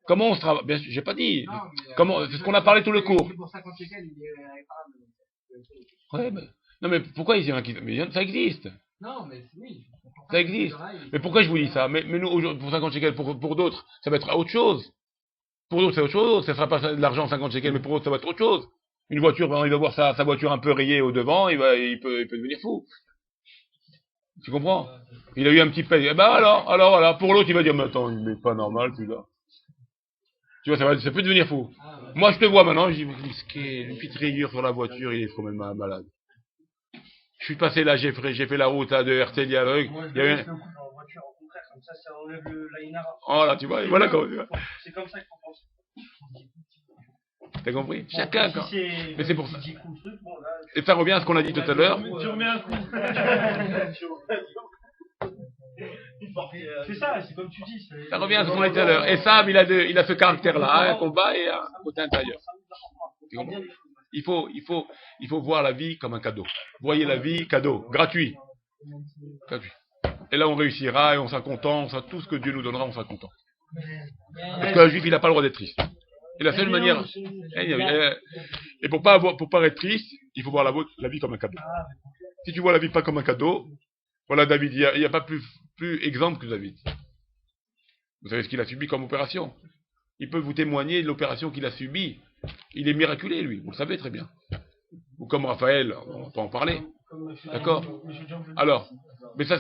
Bien sûr, j'ai pas dit. C'est ce qu'on a parlé tout le cours. Ouais, non, mais pourquoi ils y en a qui... Mais ça existe. Non, mais oui. Ça existe. Mais pourquoi je vous dis ça? Mais nous, aujourd'hui, pour 50 shekels, pour d'autres, ça va être autre chose. Pour d'autres, c'est autre chose. Ça sera pas de l'argent 50 shekels, mais pour d'autres, ça va être autre chose. Une voiture, il va voir sa voiture un peu rayée au devant, il peut devenir fou. Tu comprends? Il a eu un petit pet. Eh ben alors, voilà. Pour l'autre, il va dire, mais attends, il n'est pas normal, celui-là. Tu vois, ça peut devenir fou. Moi, je te vois maintenant, je dis, une petite rayure sur la voiture, il est trop même malade. Je suis passé là, j'ai fait la route là, de Herzl dialogue. Il y avait en voiture, au contraire, comme ça enlève la inara. Oh là, tu vois, voilà comment tu vois. C'est comme ça qu'il faut penser. T'as compris? Chacun, quand. Mais c'est pour ça. Bon, là, Et ça revient à ce qu'on a dit tout à l'heure. tu remets un coup. C'est ça, c'est comme tu dis. Ça revient à ce qu'on a dit tout à l'heure. Et Sam, il a ce caractère-là, un combat et un côté intérieur. Tu comprends? Il faut voir la vie comme un cadeau. Voyez la vie, cadeau, gratuit. Et là, on réussira et on sera content, on sera tout ce que Dieu nous donnera, on sera content. Parce qu'un juif, il n'a pas le droit d'être triste. Et la seule manière, et pour pas être triste, il faut voir la vie comme un cadeau. Si tu vois la vie pas comme un cadeau, voilà David, il n'y a pas plus exemple que David. Vous savez ce qu'il a subi comme opération. Il peut vous témoigner de l'opération qu'il a subie. Il est miraculé, lui, vous le savez très bien. Ou comme Raphaël, on peut en parler. D'accord? Alors, mais ça,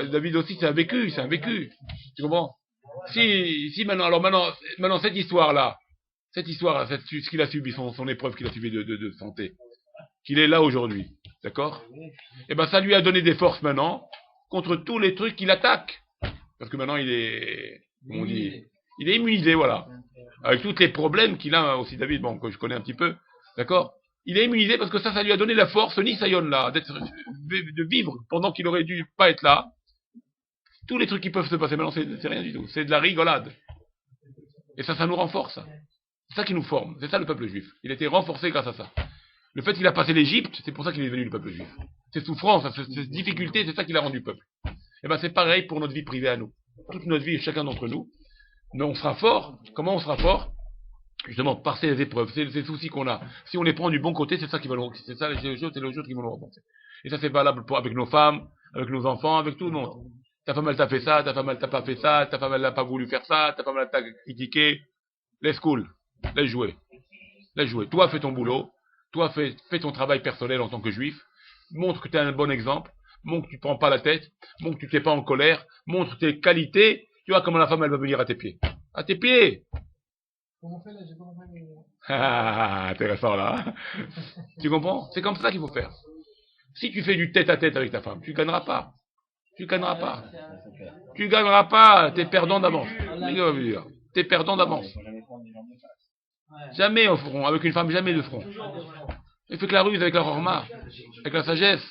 David aussi, c'est un vécu. Tu comprends? Si maintenant, cette histoire, ce qu'il a subi, son épreuve qu'il a subi de santé, qu'il est là aujourd'hui, d'accord? Et ben ça lui a donné des forces maintenant contre tous les trucs qu'il attaque. Parce que maintenant il est, comment on dit, il est immunisé, voilà. Avec tous les problèmes qu'il a aussi, David, bon, que je connais un petit peu, d'accord? Il est immunisé parce que ça lui a donné la force, Nisayon là, de vivre pendant qu'il aurait dû pas être là. Tous les trucs qui peuvent se passer maintenant, c'est rien du tout. C'est de la rigolade. Et ça nous renforce. C'est ça qui nous forme. C'est ça le peuple juif. Il a été renforcé grâce à ça. Le fait qu'il a passé l'Égypte, c'est pour ça qu'il est devenu le peuple juif. Ces souffrances, ces difficultés, c'est ça qui l'a rendu peuple. Et ben c'est pareil pour notre vie privée à nous. Toute notre vie, chacun d'entre nous. Mais on sera fort. Comment on sera fort? Justement, par ces épreuves, ces soucis qu'on a. Si on les prend du bon côté, c'est ça qui va nous, c'est ça, c'est les choses qui vont nous renforcer. Et ça, c'est valable avec nos femmes, avec nos enfants, avec tout le monde. Ta femme, elle t'a fait ça, ta femme, elle t'a pas fait ça, ta femme, elle n'a pas voulu faire ça, ta femme, elle t'a critiqué. Laisse cool. Laisse jouer. Toi, fais ton boulot. Toi, fais ton travail personnel en tant que juif. Montre que tu es un bon exemple. Montre que tu ne prends pas la tête. Montre que tu n'es pas en colère. Montre tes qualités. Tu vois comment la femme, elle va venir à tes pieds. À tes pieds. Ah, intéressant là. Tu comprends? C'est comme ça qu'il faut faire. Si tu fais du tête à tête avec ta femme, tu ne gagneras pas. Tu gagneras pas. Tu gagneras pas, t'es perdant d'avance. T'es perdant d'avance. Jamais au front, avec une femme, jamais de front. Il fait que la ruse avec la horma, avec la sagesse.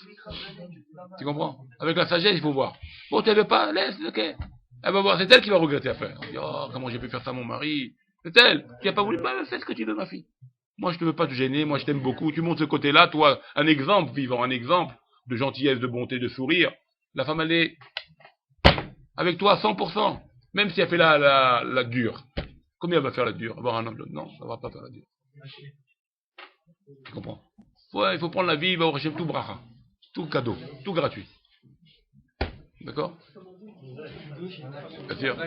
Tu comprends? Avec la sagesse, il faut voir. Bon, tu veux pas, laisse, ok. Elle va voir, c'est elle qui va regretter après. On dit, oh, comment j'ai pu faire ça à mon mari? C'est elle qui n'a pas voulu, bah, fais ce que tu veux, ma fille. Moi, je ne veux pas te gêner, moi, je t'aime beaucoup. Tu montres ce côté-là, toi, un exemple vivant, un exemple de gentillesse, de bonté, de sourire. La femme, elle est avec toi à 100%, même si elle fait la dure. Combien elle va faire la dure? Avoir un homme? Non, elle va pas faire la dure. Tu comprends? Ouais, il faut prendre la vie, il va au Hachem tout bracha, tout cadeau, tout gratuit. D'accord? Bien sûr.